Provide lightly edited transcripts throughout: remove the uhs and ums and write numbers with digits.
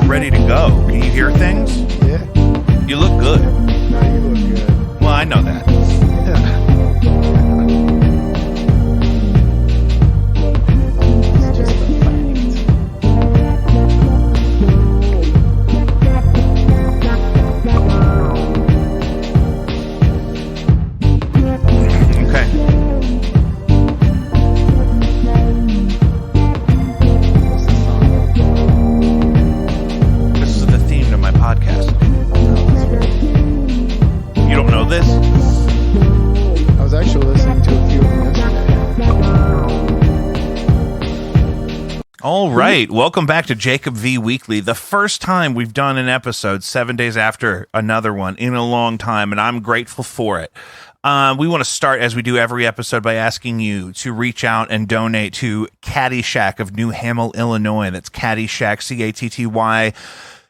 ready to go. Can you hear things? Yeah. You look good. No, you look good. Well, I know that. It's just a fact. Okay. What's the song? This is the theme to my podcast. Oh, that's great. You don't know this? I was actually listening to a few of them yesterday. All right. Welcome back to Jacob V Weekly. The first time we've done an episode 7 days after another one in a long time, and I'm grateful for it. We want to start, as we do every episode, by asking you to reach out and donate to Caddyshack of New Hamel, Illinois. That's Caddyshack, C-A-T-T-Y,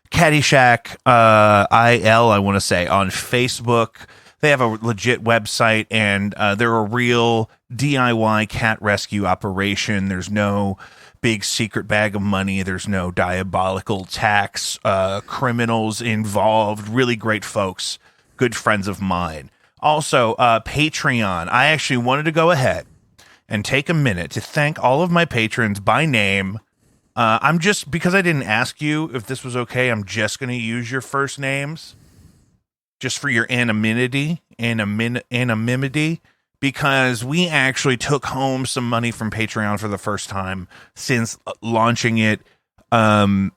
Caddyshack I-L, I want to say, on Facebook. They have a legit website, and they're a real DIY cat rescue operation. There's no big secret bag of money. There's no diabolical tax criminals involved. Really great folks, good friends of mine. Also, Patreon. I actually wanted to go ahead and take a minute to thank all of my patrons by name. I'm just, because I didn't ask you if this was okay, I'm just going to use your first names just for your anonymity, because we actually took home some money from Patreon for the first time since launching it. It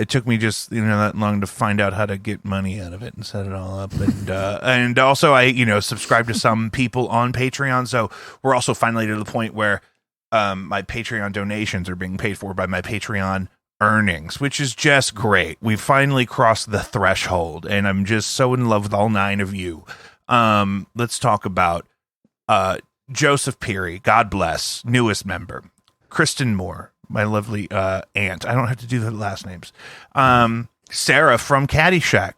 took me just that long to find out how to get money out of it and set it all up, and also I subscribe to some people on Patreon, so we're also finally to the point where my Patreon donations are being paid for by my Patreon earnings, which is just great. We finally crossed the threshold, and I'm just so in love with all 9 of you. Let's talk about Joseph Peary, God bless, newest member. Kristen Moore, my lovely aunt. I don't have to do the last names. Sarah from Caddyshack.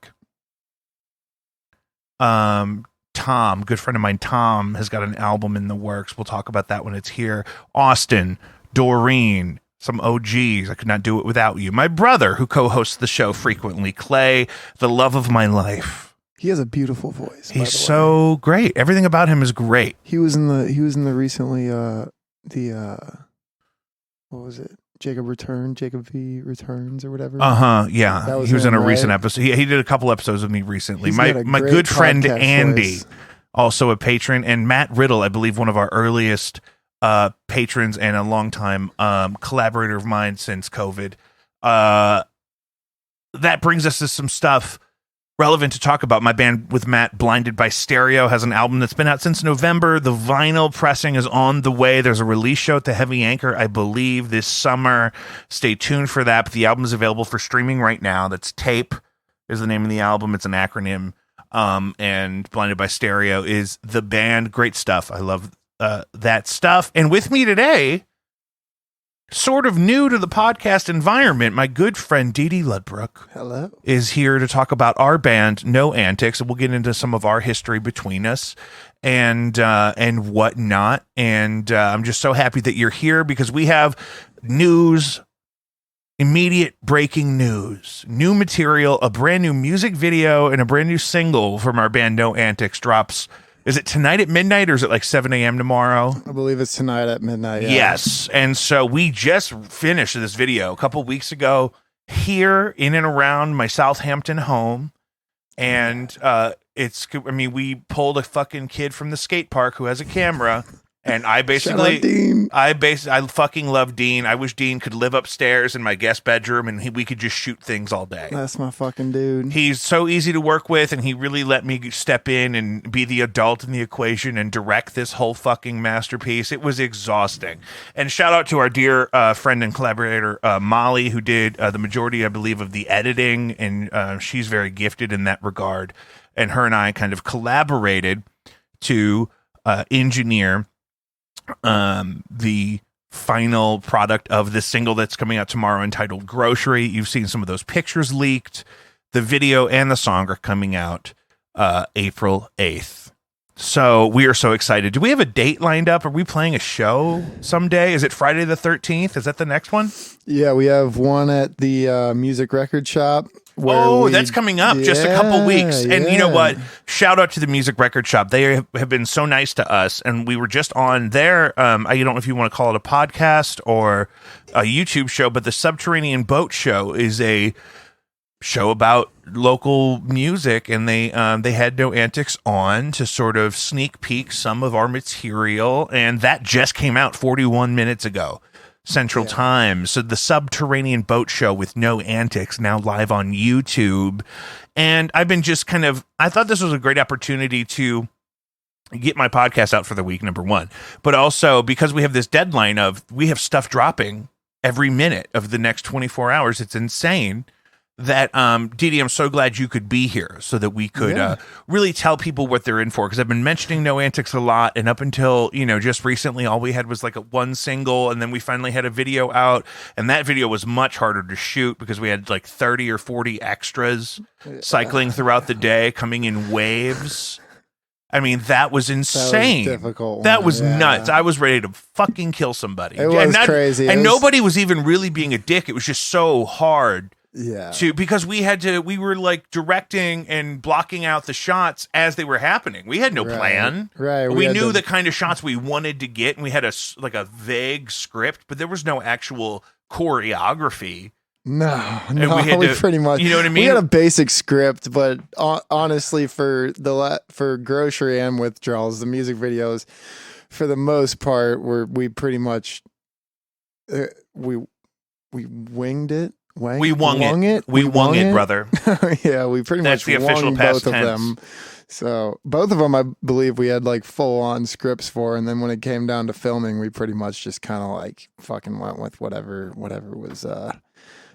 Tom, good friend of mine, Tom, has got an album in the works. We'll talk about that when it's here. Austin, Doreen, some OGs. I could not do it without you. My brother, who co-hosts the show frequently, Clay, the love of my life. He has a beautiful voice. He's so great. Everything about him is great. He was in the recently what was it? Jacob V Returns or whatever. Yeah. He was in a recent episode. He did a couple episodes with me recently. My good friend Andy, also a patron, and Matt Riddle, I believe one of our earliest patrons and a longtime collaborator of mine since COVID. That brings us to some stuff relevant to talk about. My band with Matt, Blinded by Stereo, has an album that's been out since November. The vinyl pressing is on the way. There's a release show at the Heavy Anchor, I believe, this summer. Stay tuned for that. But the album is available for streaming right now. That's Tape is the name of the album. It's an acronym. And Blinded by Stereo is the band. Great stuff. I love that stuff. And with me today, sort of new to the podcast environment, my good friend Dee Dee Ludbrook. Hello. Is here to talk about our band, No Antics, and we'll get into some of our history between us and whatnot. And I'm just so happy that you're here because we have news, immediate breaking news, new material, a brand new music video, and a brand new single from our band No Antics drops. Is it tonight at midnight or is it like 7 a.m. tomorrow? I believe it's tonight at midnight. Yeah. Yes. And so we just finished this video a couple weeks ago here in and around my Southampton home. And we pulled a fucking kid from the skate park who has a camera. And I basically, I fucking love Dean. I wish Dean could live upstairs in my guest bedroom and we could just shoot things all day. That's my fucking dude. He's so easy to work with, and he really let me step in and be the adult in the equation and direct this whole fucking masterpiece. It was exhausting. And shout out to our dear friend and collaborator, Molly, who did the majority, I believe, of the editing, and she's very gifted in that regard. And her and I kind of collaborated to engineer the final product of this single that's coming out tomorrow entitled Grocery. You've seen some of those pictures leaked. The video and the song are coming out April 8th. So we are so excited. Do we have a date lined up? Are we playing a show someday? Is it Friday the 13th? Is that the next one? Yeah, we have one at the music record shop. That's coming up just a couple weeks. And you know what? Shout out to the music record shop. They have been so nice to us. And we were just on their, I don't know if you want to call it a podcast or a YouTube show, but the Subterranean Boat Show is a show about local music, and they had No Antics on to sort of sneak peek some of our material, and that just came out 41 minutes ago Central Time. So the Subterranean Boat Show with No Antics now live on YouTube. And I've been just I thought this was a great opportunity to get my podcast out for the week, number one, but also because we have this deadline we have stuff dropping every minute of the next 24 hours. It's insane. That Didi, I'm so glad you could be here so that we could really tell people what they're in for, because I've been mentioning No Antics a lot, and up until just recently all we had was like one single, and then we finally had a video out, and that video was much harder to shoot because we had like 30 or 40 extras cycling throughout the day, coming in waves. I mean, that was insane. That was difficult. That was nuts. I was ready to fucking kill somebody. It was crazy. And nobody was even really being a dick. It was just so hard. Yeah. Because we were like directing and blocking out the shots as they were happening. We had no plan. Right. We knew the kind of shots we wanted to get, and we had a vague script, but there was no actual choreography. No, we pretty much, you know what I mean? We had a basic script, but honestly, for Grocery and Withdrawals, the music videos, for the most part, we pretty much we winged it. We wung it. We wung it, brother. Yeah, we pretty That's much the official wung past both tense. of them. So both of them, I believe, we had like full on scripts for, and then when it came down to filming, we pretty much just kind of like fucking went with whatever was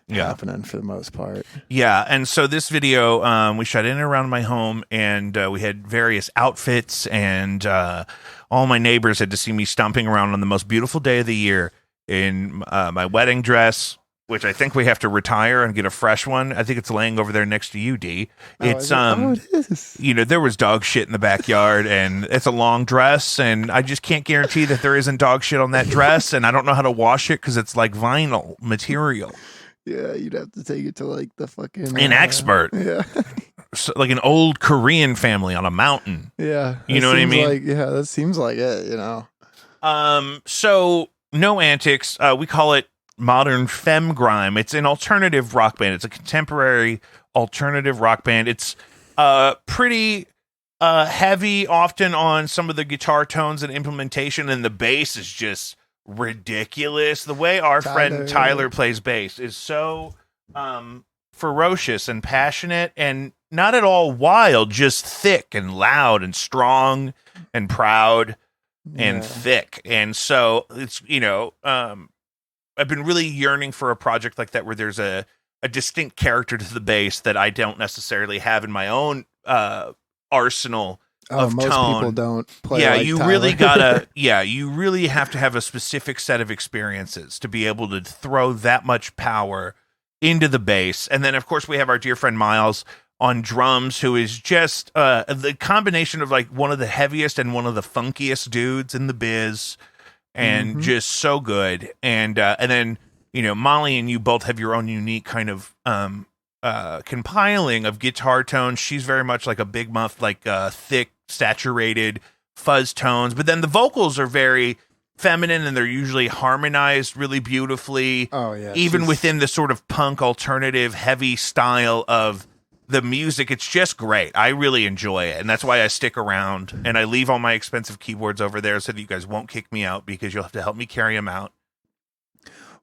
happening for the most part. Yeah, and so this video, we shot in and around my home, and we had various outfits, and all my neighbors had to see me stomping around on the most beautiful day of the year in my wedding dress, which I think we have to retire and get a fresh one. I think it's laying over there next to you, D. It's it is. There was dog shit in the backyard, and it's a long dress, and I just can't guarantee that there isn't dog shit on that dress, and I don't know how to wash it because it's like vinyl material. Yeah, you'd have to take it to like the fucking an expert. Yeah. So, like an old Korean family on a mountain. Yeah. You know what I mean? That seems like it, So No Antics, we call it modern femme grime. It's an alternative rock band. It's a contemporary alternative rock band. It's pretty heavy, often on some of the guitar tones and implementation, and the bass is just ridiculous. The way our friend Tyler plays bass is so ferocious and passionate, and not at all wild, just thick and loud and strong and proud and thick. And so it's I've been really yearning for a project like that where there's a distinct character to the bass that I don't necessarily have in my own arsenal of most tone. people don't play Yeah, like you Tyler. really gotta. Yeah, you really have to have a specific set of experiences to be able to throw that much power into the bass. And then, of course, we have our dear friend Miles on drums, who is just the combination of like one of the heaviest and one of the funkiest dudes in the biz. And just so good. And then, Molly and you both have your own unique kind of compiling of guitar tones. She's very much like a big muff, like thick, saturated fuzz tones. But then the vocals are very feminine, and they're usually harmonized really beautifully. Oh, yeah. Even within the sort of punk alternative heavy style of the music. It's just great. I really enjoy it, and that's why I stick around, and I leave all my expensive keyboards over there so that you guys won't kick me out, because you'll have to help me carry them out.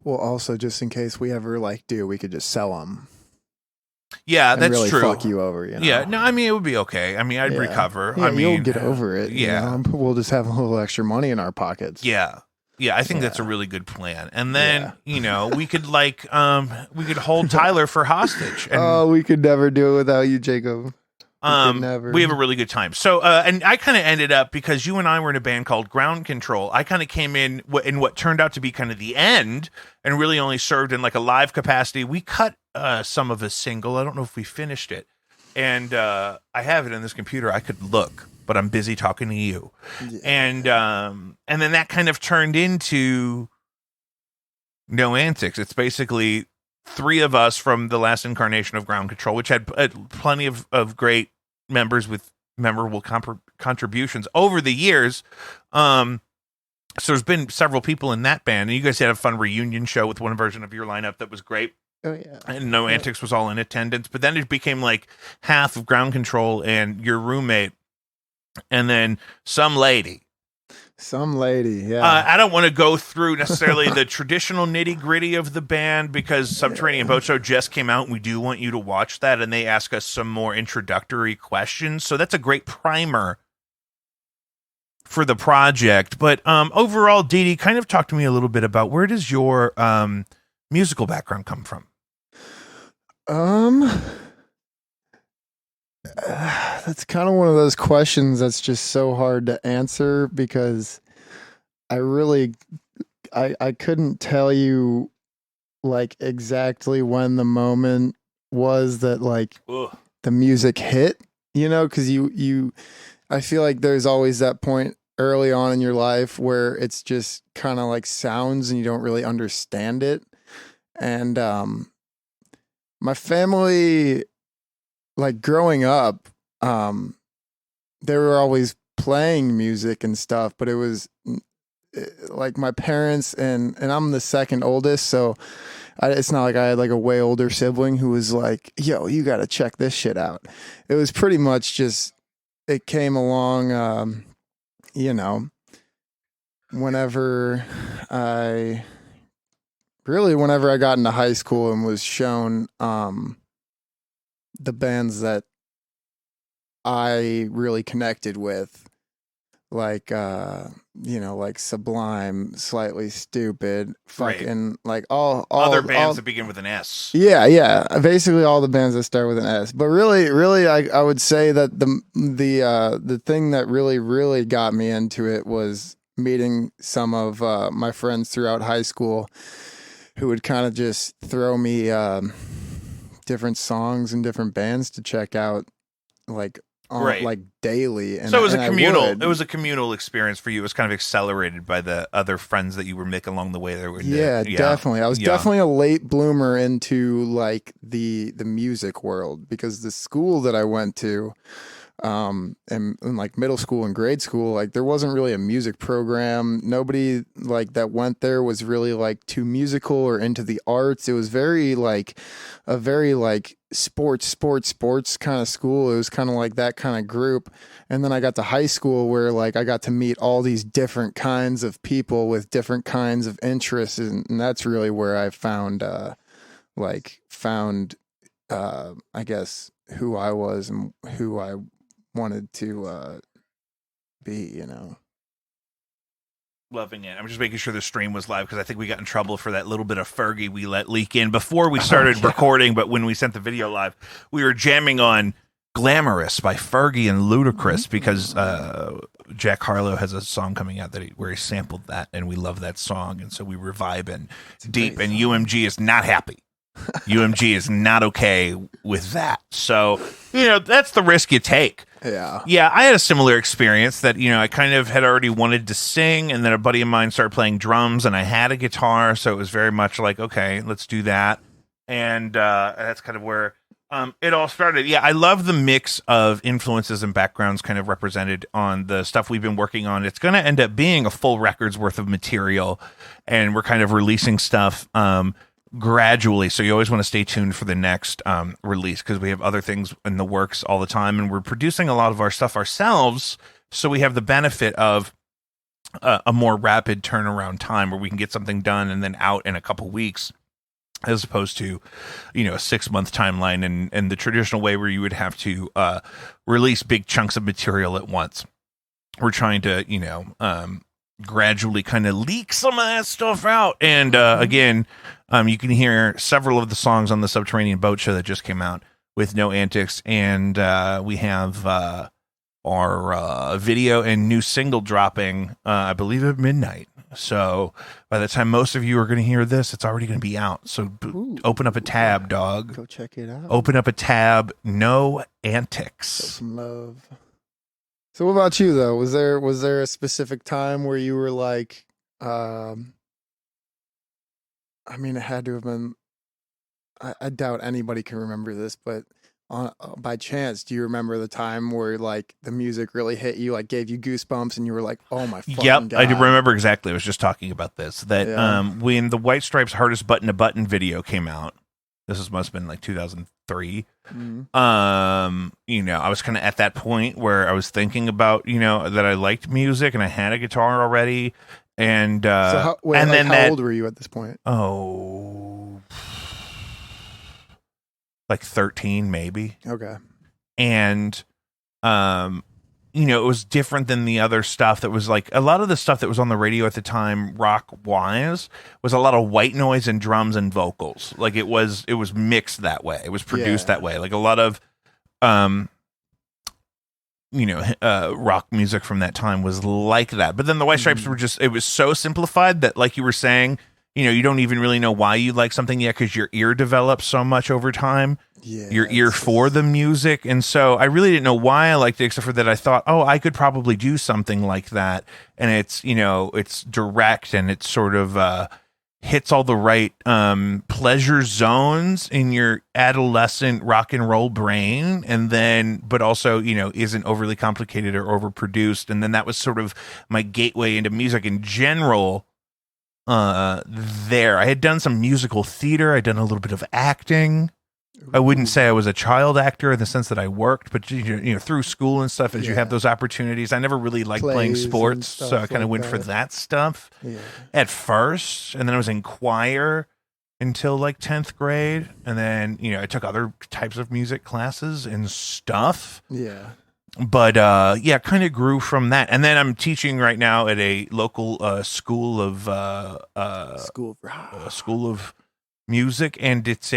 Well, also, just in case we ever we could just sell them. Yeah, that's really true. Fuck you over, Yeah, no, I mean, it would be okay. I mean, I'd recover. Yeah, I mean, you'll get over it. Yeah, we'll just have a little extra money in our pockets. Yeah. Yeah, I think that's a really good plan. And then, we could we could hold Tyler for hostage. And, we could never do it without you, Jacob. We have a really good time. So, and I kind of ended up, because you and I were in a band called Ground Control, I kind of came in what turned out to be kind of the end, and really only served in like a live capacity. We cut some of a single. I don't know if we finished it. And I have it in this computer. I could look. but I'm busy talking to you. Yeah. And then that kind of turned into No Antics. It's basically three of us from the last incarnation of Ground Control, which had plenty of great members with memorable contributions over the years. So there's been several people in that band, and you guys had a fun reunion show with one version of your lineup that was great. Oh yeah. And No Antics was all in attendance, but then it became like half of Ground Control and your roommate, and then some lady. Yeah. I don't want to go through necessarily the traditional nitty gritty of the band because Subterranean Boat Show just came out, and we do want you to watch that. And they ask us some more introductory questions, so that's a great primer for the project. But overall, Dee Dee, kind of talk to me a little bit about where does your musical background come from? That's kind of one of those questions that's just so hard to answer because I couldn't tell you like exactly when the moment was that like the music hit, because I feel like there's always that point early on in your life where it's just kind of like sounds and you don't really understand it. And my family, like growing up, they were always playing music and stuff, but it was like my parents and I'm the second oldest, so it's not like I had like a way older sibling who was like, yo, you got to check this shit out. It was pretty much just, it came along, whenever I got into high school and was shown the bands that I really connected with, like like Sublime, Slightly Stupid, fucking like all other bands that begin with an S. Yeah, basically all the bands that start with an S. But really, I would say that the thing that really got me into it was meeting some of my friends throughout high school who would kind of just throw me different songs and different bands to check out, like daily. And so it was a communal experience for you. It was kind of accelerated by the other friends that you were making along the way. Definitely. I was definitely a late bloomer into like the music world because the school that I went to, and in like middle school and grade school, like there wasn't really a music program. Nobody like that went there was really like too musical or into the arts. It was very like a very like sports kind of school. It was kind of like that kind of group. And then I got to high school where like I got to meet all these different kinds of people with different kinds of interests, and that's really where I found I guess who I was and who I wanted to be, Loving it. I'm just making sure the stream was live because I think we got in trouble for that little bit of Fergie we let leak in before we started recording. But when we sent the video live, we were jamming on "Glamorous" by Fergie and Ludacris because Jack Harlow has a song coming out where he sampled that, and we love that song, and so we were vibing deep. And UMG is not happy. UMG is not okay with that. So, that's the risk you take. Yeah, I had a similar experience that, I kind of had already wanted to sing, and then a buddy of mine started playing drums, and I had a guitar, so it was very much like, okay, let's do that. And that's kind of where it all started. Yeah, I love the mix of influences and backgrounds kind of represented on the stuff we've been working on. It's going to end up being a full record's worth of material, and we're kind of releasing stuff gradually, so you always want to stay tuned for the next release because we have other things in the works all the time, and we're producing a lot of our stuff ourselves, so we have the benefit of a more rapid turnaround time where we can get something done and then out in a couple weeks, as opposed to a 6-month timeline and the traditional way where you would have to release big chunks of material at once. We're trying to gradually kind of leak some of that stuff out. And again, you can hear several of the songs on the Subterranean Boat Show that just came out with No Antics. And we have our video and new single dropping, I believe, at midnight. So by the time most of you are going to hear this, it's already going to be out. So open up a tab, dog. Go check it out. Open up a tab, No Antics. Show some love. So what about you though? Was there a specific time where you were like, I mean, it had to have been. I doubt anybody can remember this, but by chance, do you remember the time where like the music really hit you, like gave you goosebumps, and you were like, "Oh my fucking Yep, god!" I do remember exactly. I was just talking about this. That Yeah. when the White Stripes' "Hardest Button to Button" video came out, must have been like 2003. Mhm. I was kind of at that point where I was thinking about, that I liked music and I had a guitar already, and So and then how old were you at this point? Like 13 maybe. Okay. And it was different than the other stuff that was like a lot of the stuff that was on the radio at the time, rock wise, was a lot of white noise and drums and vocals. Like it was mixed that way. It was produced that way. Like a lot of rock music from that time was like that. But then the White Stripes were it was so simplified that, like you were saying, you don't even really know why you like something yet because your ear develops so much over time. Yeah. Your ear for the music. And so I really didn't know why I liked it, except for that I thought, oh, I could probably do something like that. And it's, it's direct and it sort of hits all the right pleasure zones in your adolescent rock and roll brain. And then, but also, isn't overly complicated or overproduced. And then that was sort of my gateway into music in general. I had done some musical theater. I'd done a little bit of acting. I wouldn't say I was a child actor in the sense that I worked, but through school and stuff, as you have those opportunities. I never really liked playing sports, so I kind of went for that stuff at first, and then I was in choir until like 10th grade, and then I took other types of music classes and stuff. Yeah. But kind of grew from that, and then I'm teaching right now at a local school of school of music, and it's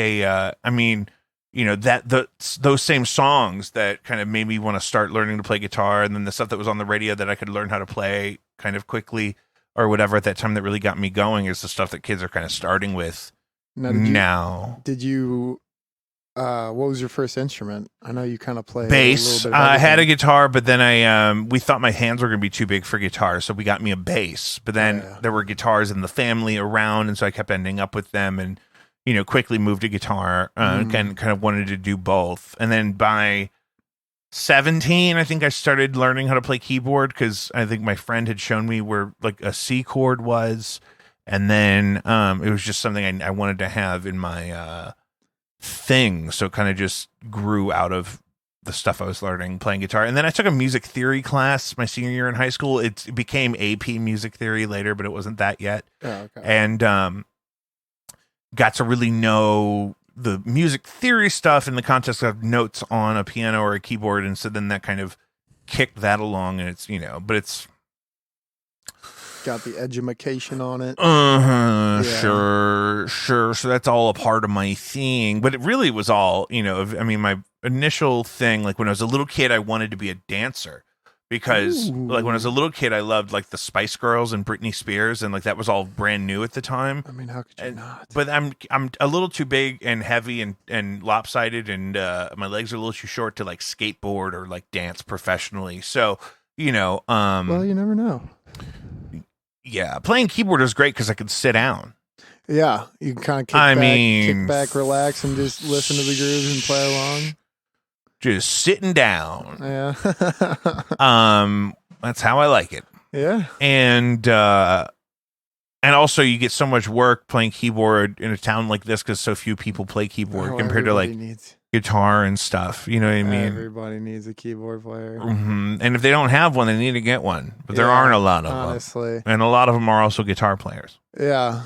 those same songs that kind of made me want to start learning to play guitar, and then the stuff that was on the radio that I could learn how to play kind of quickly or whatever at that time that really got me going is the stuff that kids are kind of starting with now. Did you what was your first instrument? I know you kind of play bass. A little bit I had a guitar, but then we thought my hands were going to be too big for guitar, so we got me a bass. But then there were guitars in the family around, and so I kept ending up with them, and quickly moved to guitar and kind of wanted to do both. And then by 17, I think I started learning how to play keyboard because I think my friend had shown me where like a C chord was, and then it was just something I wanted to have in my thing, so it kind of just grew out of the stuff I was learning playing guitar. And then I took a music theory class my senior year in high school. It became AP music theory later, but it wasn't that yet. And got to really know the music theory stuff in the context of notes on a piano or a keyboard, and so then that kind of kicked that along, and it's but it's got the edumacation on it. Sure. So that's all a part of my thing, but it really was all, my initial thing, like when I was a little kid, I wanted to be a dancer because like when I was a little kid, I loved like the Spice Girls and Britney Spears, and like that was all brand new at the time. I mean, how could you not? But I'm a little too big and heavy and lopsided, and my legs are a little too short to like skateboard or like dance professionally. So, well, you never know. Yeah, playing keyboard is great because I could sit down. Yeah, you can kind of kick back, relax, and just listen to the grooves and play along. Just sitting down. Yeah. That's how I like it. Yeah. And also you get so much work playing keyboard in a town like this because so few people play keyboard compared to like guitar and stuff. You know what I mean? Everybody needs a keyboard player. And if they don't have one, they need to get one. But there aren't a lot of them. And a lot of them are also guitar players. Yeah.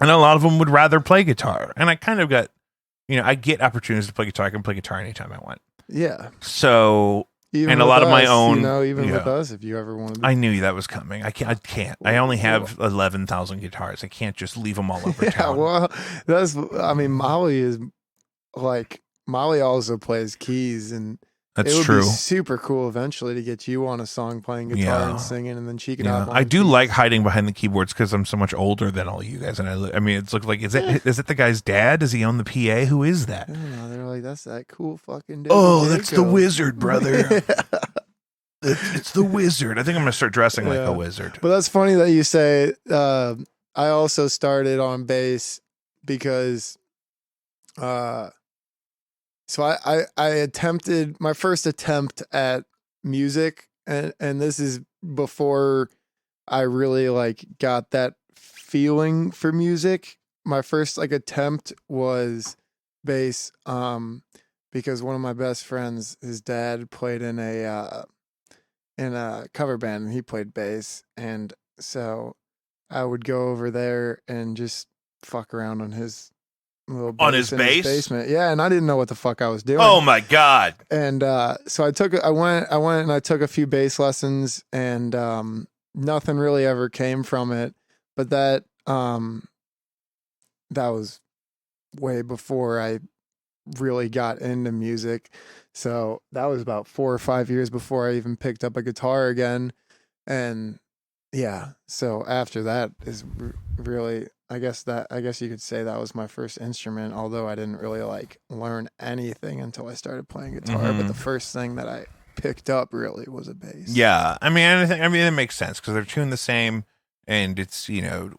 And a lot of them would rather play guitar. And I kind of got, I get opportunities to play guitar. I can play guitar anytime I want. Yeah. So, and a lot of my own. With us, if you ever wanted to. I knew that was coming. I can't. I only have 11,000 guitars. I can't just leave them all over town. Well, Molly also plays keys, and that's it would true. Be super cool eventually to get you on a song playing guitar and singing, and then she can. I do like hiding behind the keyboards because I'm so much older than all you guys, and it's looked like is it the guy's dad? Does he own the PA? Who is that? I don't know. They're like, that's that cool fucking dude. Oh, that's the wizard, brother. It's the wizard. I think I'm gonna start dressing like a wizard. But that's funny that you say. I also started on bass because, so I attempted my first attempt at music, and this is before I really like got that feeling for music. My first like attempt was bass, because one of my best friends, his dad played in a cover band, and he played bass, and so I would go over there and just fuck around on his little bass On his in bass? his basement. Yeah, and I didn't know what the fuck I was doing. Oh my god! And so I went and I took a few bass lessons, and nothing really ever came from it. But that was way before I really got into music. So that was about 4 or 5 years before I even picked up a guitar again. And yeah, so after that is really, I guess you could say that was my first instrument, although I didn't really like learn anything until I started playing guitar. But the first thing that I picked up really was a bass. Yeah, I mean, it makes sense because they're tuned the same, and it's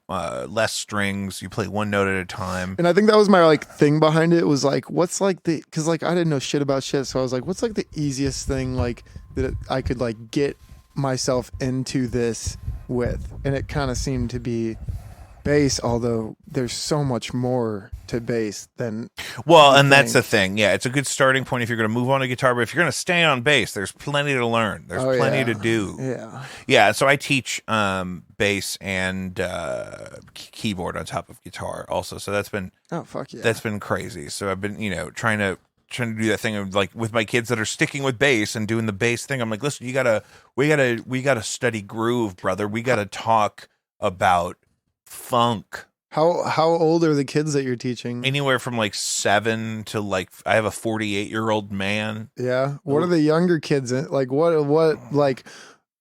less strings. You play one note at a time. And I think that was my like thing behind it, was like, what's like because like I didn't know shit about shit, so I was like, what's like the easiest thing like that I could like get myself into this with, and it kind of seemed to be bass, although there's so much more to bass than That's the thing. Yeah, it's a good starting point if you're going to move on to guitar, but if you're going to stay on bass, there's plenty to learn. There's plenty to do. Yeah, so I teach bass and keyboard on top of guitar also, so that's been that's been crazy. So I've been trying to do that thing of like with my kids that are sticking with bass and doing the bass thing. I'm like, listen, we gotta study groove, brother. We gotta talk about funk. How old are the kids that you're teaching? Anywhere from like 7 to like, I have a 48-year-old man. Yeah. What are the younger kids in? Like what like,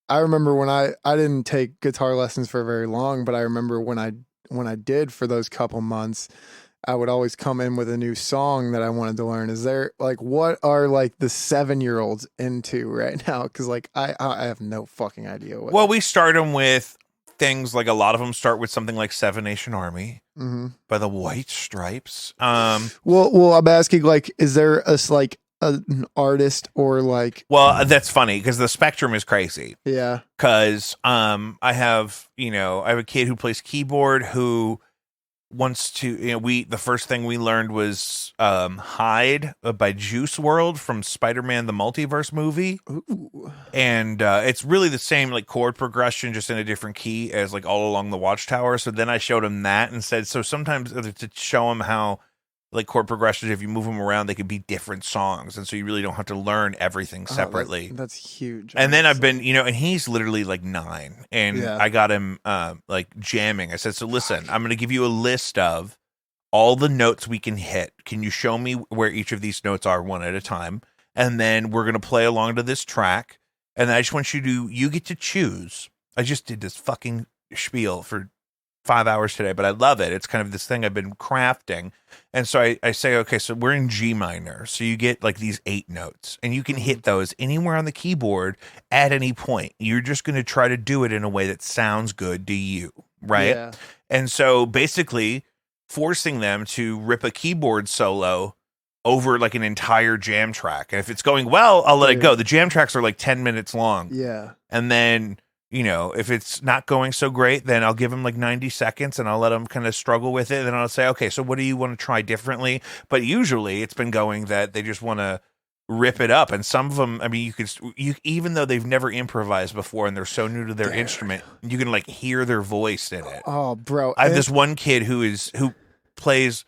I remember when I didn't take guitar lessons for very long, but I remember when I did for those couple months, I would always come in with a new song that I wanted to learn. Is there like, what are like the 7-year-olds into right now? Because like I have no fucking idea. Well, we start them with things like, a lot of them start with something like Seven Nation Army by the White Stripes. Well, I'm asking, like, is there an artist or like? Well, that's funny because the spectrum is crazy. Yeah. Because I have a kid who plays keyboard who wants to, the first thing we learned was Hide by Juice World from Spider-Man the Multiverse movie. Ooh. And it's really the same like chord progression, just in a different key as like All Along the Watchtower. So then I showed him that and said, so sometimes to show him how like chord progressions, if you move them around, they could be different songs, and so you really don't have to learn everything separately. That's huge. And then I've been, and he's literally like 9, and I got him like jamming. I said, so listen, I'm going to give you a list of all the notes we can hit. Can you show me where each of these notes are one at a time? And then we're going to play along to this track. And I just want you get to choose. I just did this fucking spiel for 5 hours today, but I love it. It's kind of this thing I've been crafting. And so I say, okay, so we're in G minor. So you get like these 8 notes, and you can hit those anywhere on the keyboard at any point. You're just going to try to do it in a way that sounds good to you, right? Yeah. And so basically forcing them to rip a keyboard solo over like an entire jam track. And if it's going well, I'll let it go. The jam tracks are like 10 minutes long. Yeah. And then if it's not going so great, then I'll give them like 90 seconds and I'll let them kind of struggle with it. And then I'll say, okay, so what do you want to try differently? But usually it's been going that they just want to rip it up. And some of them, I mean, even though they've never improvised before and they're so new to their instrument, you can like hear their voice in it. Oh, bro. I have this one kid who plays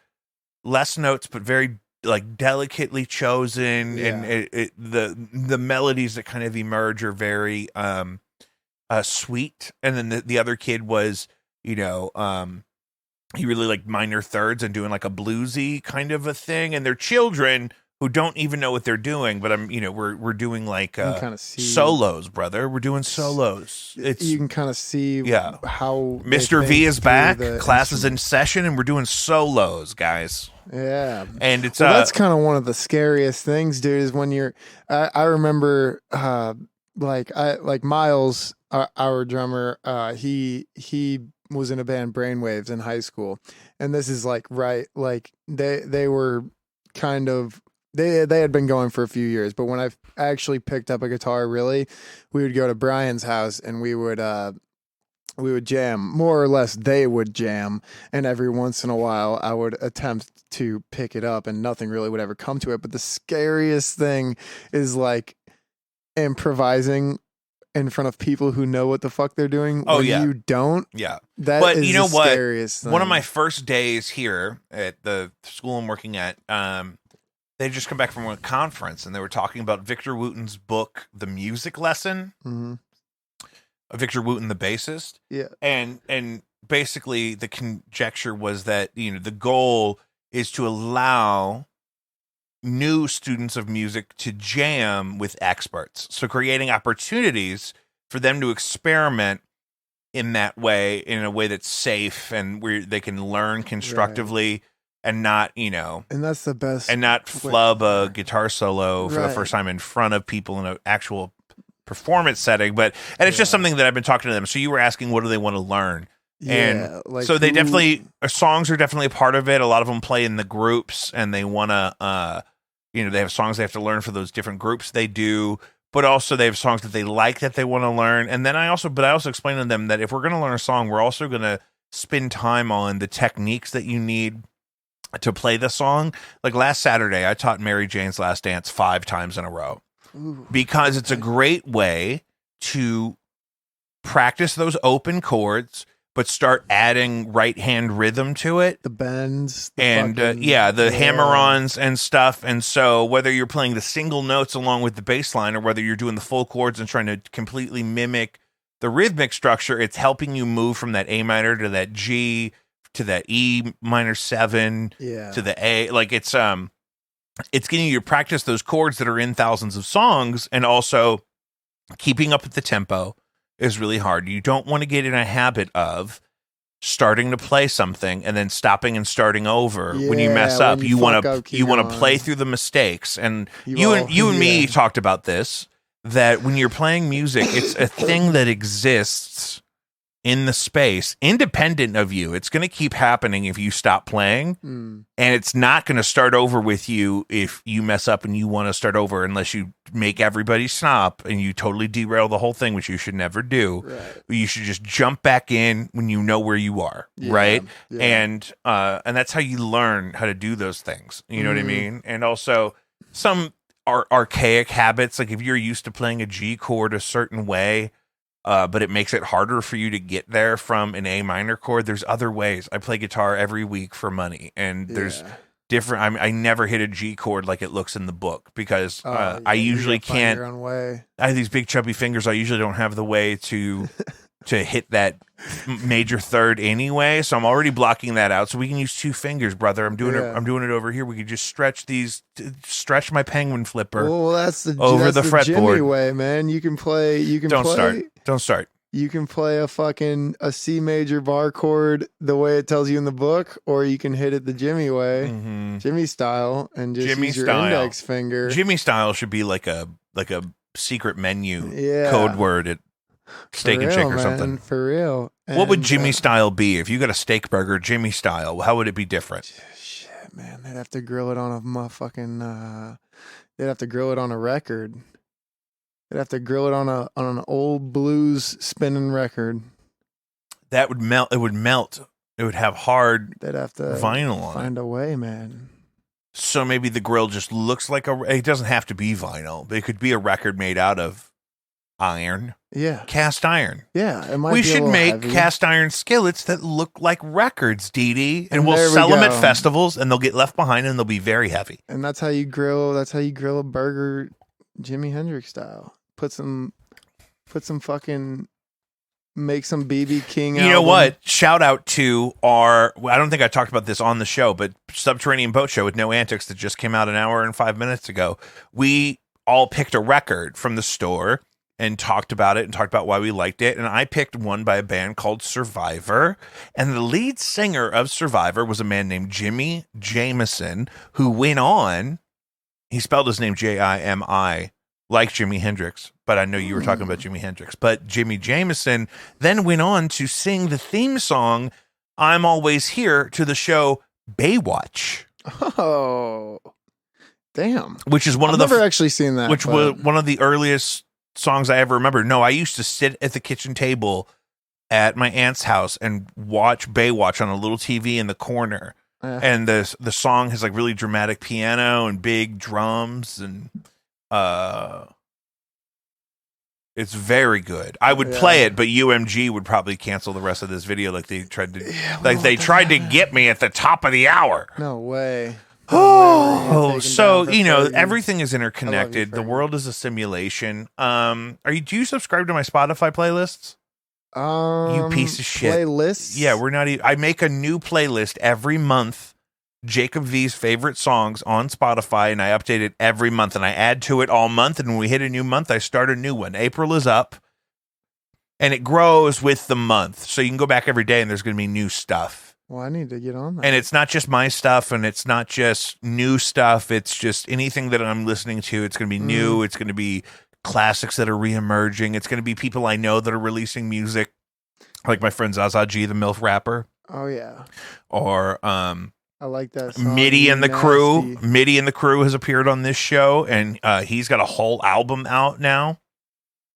less notes, but very like delicately chosen. Yeah. And the melodies that kind of emerge are very, sweet. And then the other kid was he really liked minor thirds and doing like a bluesy kind of a thing, and they're children who don't even know what they're doing, but we're doing like kind of solos, brother. We're doing solos. You can kind of see how Mr. V is back, class is in session, and we're doing solos, guys. Yeah. And it's that's kind of one of the scariest things, dude, is when I remember like Miles, our drummer, he was in a band Brainwaves in high school, and this is like they were kind of they had been going for a few years, but when I actually picked up a guitar, really, we would go to Brian's house and we would jam, more or less they would jam, and every once in a while I would attempt to pick it up and nothing really would ever come to it. But the scariest thing is like improvising in front of people who know what the fuck they're doing. Oh, when yeah. you don't. Yeah. That But is you know the what? scariest thing. One of my first days here at the school I'm working at, they just come back from a conference and they were talking about Victor Wooten's book, The Music Lesson. Mm-hmm. Victor Wooten, the bassist. Yeah. And basically the conjecture was that, the goal is to allow new students of music to jam with experts. So creating opportunities for them to experiment in that way, in a way that's safe and where they can learn constructively and not, and that's the best, and not flub a guitar solo for the Right. first time in front of people in an actual performance setting. But it's just something that I've been talking to them. So you were asking, what do they want to learn? And so they definitely, songs are definitely a part of it. A lot of them play in the groups and they want to, they have songs they have to learn for those different groups they do, but also they have songs that they like that they want to learn. And then I also explain to them that if we're going to learn a song, we're also going to spend time on the techniques that you need to play the song. Like last Saturday, I taught Mary Jane's Last Dance 5 times in a row because it's a great way to practice those open chords, but start adding right hand rhythm to it. The bends. And the hammer-ons and stuff. And so whether you're playing the single notes along with the bass line or whether you're doing the full chords and trying to completely mimic the rhythmic structure, it's helping you move from that A minor to that G to that E minor 7 to the A. Like it's getting you to practice those chords that are in thousands of songs, and also keeping up with the tempo is really hard. You don't want to get in a habit of starting to play something and then stopping and starting over when you mess up. You want to play through the mistakes. And you and me talked about this, that when you're playing music, it's a thing that exists in the space, independent of you. It's going to keep happening if you stop playing, and it's not going to start over with you if you mess up and you want to start over, unless you make everybody stop and you totally derail the whole thing, which you should never do. Right. You should just jump back in when you know where you are, right? Yeah. And that's how you learn how to do those things. You know what I mean? And also some archaic habits, like if you're used to playing a G chord a certain way, but it makes it harder for you to get there from an A minor chord. There's other ways. I play guitar every week for money, and there's different. I never hit a G chord like it looks in the book because I usually can't. Your own way. I have these big chubby fingers. I usually don't have the way to hit that major third anyway, so I'm already blocking that out. So we can use 2 fingers, brother. I'm doing it over here. We could just stretch my penguin flipper. Well, that's the fretboard. Jimmy way, man. You can play. Don't start. You can play a C major bar chord the way it tells you in the book, or you can hit it the Jimmy way, Jimi Style, and just use your index finger. Jimi Style should be like a secret menu code word at Steak and Shake or something. For real. What would Jimi Style be if you got a steak burger Jimi Style? How would it be different? Shit, man, they'd have to grill it on a motherfucking. They'd have to grill it on a record. They'd have to grill it on an old blues spinning record. That would melt. It would melt. It would have hard. They'd have to vinyl on find a way, man. So maybe the grill just looks like it doesn't have to be vinyl, but it could be a record made out of iron. Yeah. Cast iron. Yeah. It might We be should make heavy. cast iron skillets that look like records, Dee, and we'll sell them at festivals, and they'll get left behind, and they'll be very heavy. And that's how you grill a burger Jimi Hendrix style. Put some fucking, make some BB King. You know what? Shout out to I don't think I talked about this on the show, but Subterranean Boat Show with No Antics that just came out an hour and 5 minutes ago. We all picked a record from the store and talked about it and talked about why we liked it. And I picked one by a band called Survivor. And the lead singer of Survivor was a man named Jimmy Jameson, who went on, he spelled his name Jimi, like Jimi Hendrix, but I know you were talking about Jimi Hendrix. But Jimmy Jameson then went on to sing the theme song, I'm Always Here, to the show Baywatch. Oh, damn. Which is I've never actually seen that. Which was one of the earliest songs I ever remember. No, I used to sit at the kitchen table at my aunt's house and watch Baywatch on a little TV in the corner. And the song has like really dramatic piano and big drums, and it's very good. I would play it, but UMG would probably cancel the rest of this video like they tried to tried to get me at the top of the hour. No way. Oh, so everything is interconnected. The world is a simulation. Do you subscribe to my Spotify playlists? You piece of shit. Playlists? Yeah, we're not. I make a new playlist every month. Jacob V's favorite songs on Spotify, and I update it every month, and I add to it all month. And when we hit a new month, I start a new one. April is up, and it grows with the month. So you can go back every day, and there's going to be new stuff. Well, I need to get on that. And it's not just my stuff, and it's not just new stuff. It's just anything that I'm listening to. It's going to be new. It's going to be classics that are reemerging. It's going to be people I know that are releasing music, like my friend Zaza G, the MILF rapper. Oh yeah. Or I like that song. Midi and the Crew. Midi and the Crew has appeared on this show, and he's got a whole album out now.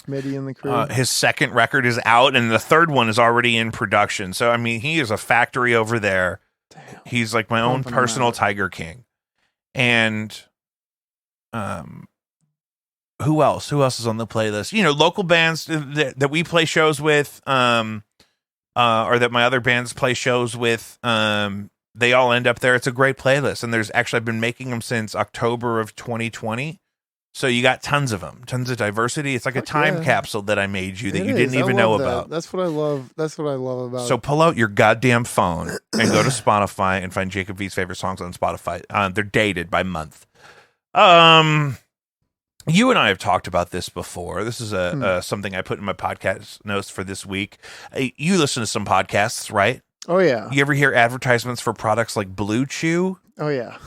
Midi and the Crew. His second record is out, and the third one is already in production. So I mean, he is a factory over there. Damn. He's like my own personal Tiger King. And who else? Who else is on the playlist? Local bands that we play shows with, or that my other bands play shows with. They all end up there. It's a great playlist, and I've been making them since October of 2020. So you got tons of them, tons of diversity. It's like a time capsule that I made you that you didn't even know about. That's what I love. That's what I love about it. So pull out your goddamn phone and go to Spotify and find Jacob V's favorite songs on Spotify. They're dated by month. You and I have talked about this before. This is something I put in my podcast notes for this week. You listen to some podcasts, right? Oh yeah. You ever hear advertisements for products like Blue Chew? Oh yeah.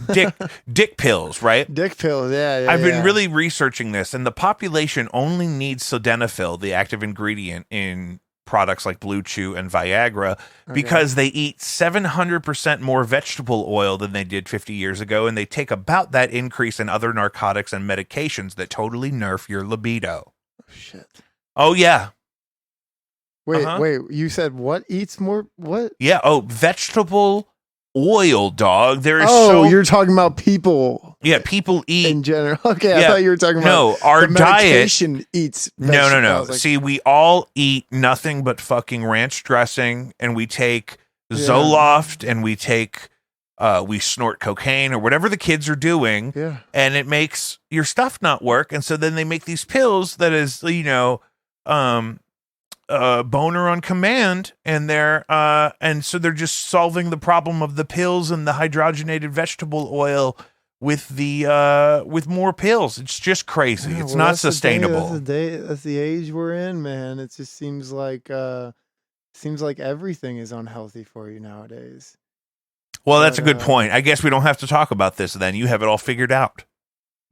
Dick pills, right? Dick pills, yeah. I've been really researching this, and the population only needs sildenafil, the active ingredient in products like Blue Chew and Viagra, because they eat 700% more vegetable oil than they did 50 years ago, and they take about that increase in other narcotics and medications that totally nerf your libido. Oh, shit. Oh, yeah. Wait, you said what eats more? What? Yeah, vegetable oil, dog. You're talking about people. Yeah, people eat in general. Okay, I thought you were talking about our the diet medication eats vegetables. No. Like, see, we all eat nothing but fucking ranch dressing, and we take Zoloft, and we take we snort cocaine or whatever the kids are doing, and it makes your stuff not work. And so then they make these pills that is, boner on command, and so they're just solving the problem of the pills and the hydrogenated vegetable oil with more pills. It's just crazy. It's not sustainable. That's the age we're in, man. It just seems like everything is unhealthy for you nowadays. Well, that's a good point. I guess we don't have to talk about this then. You have it all figured out.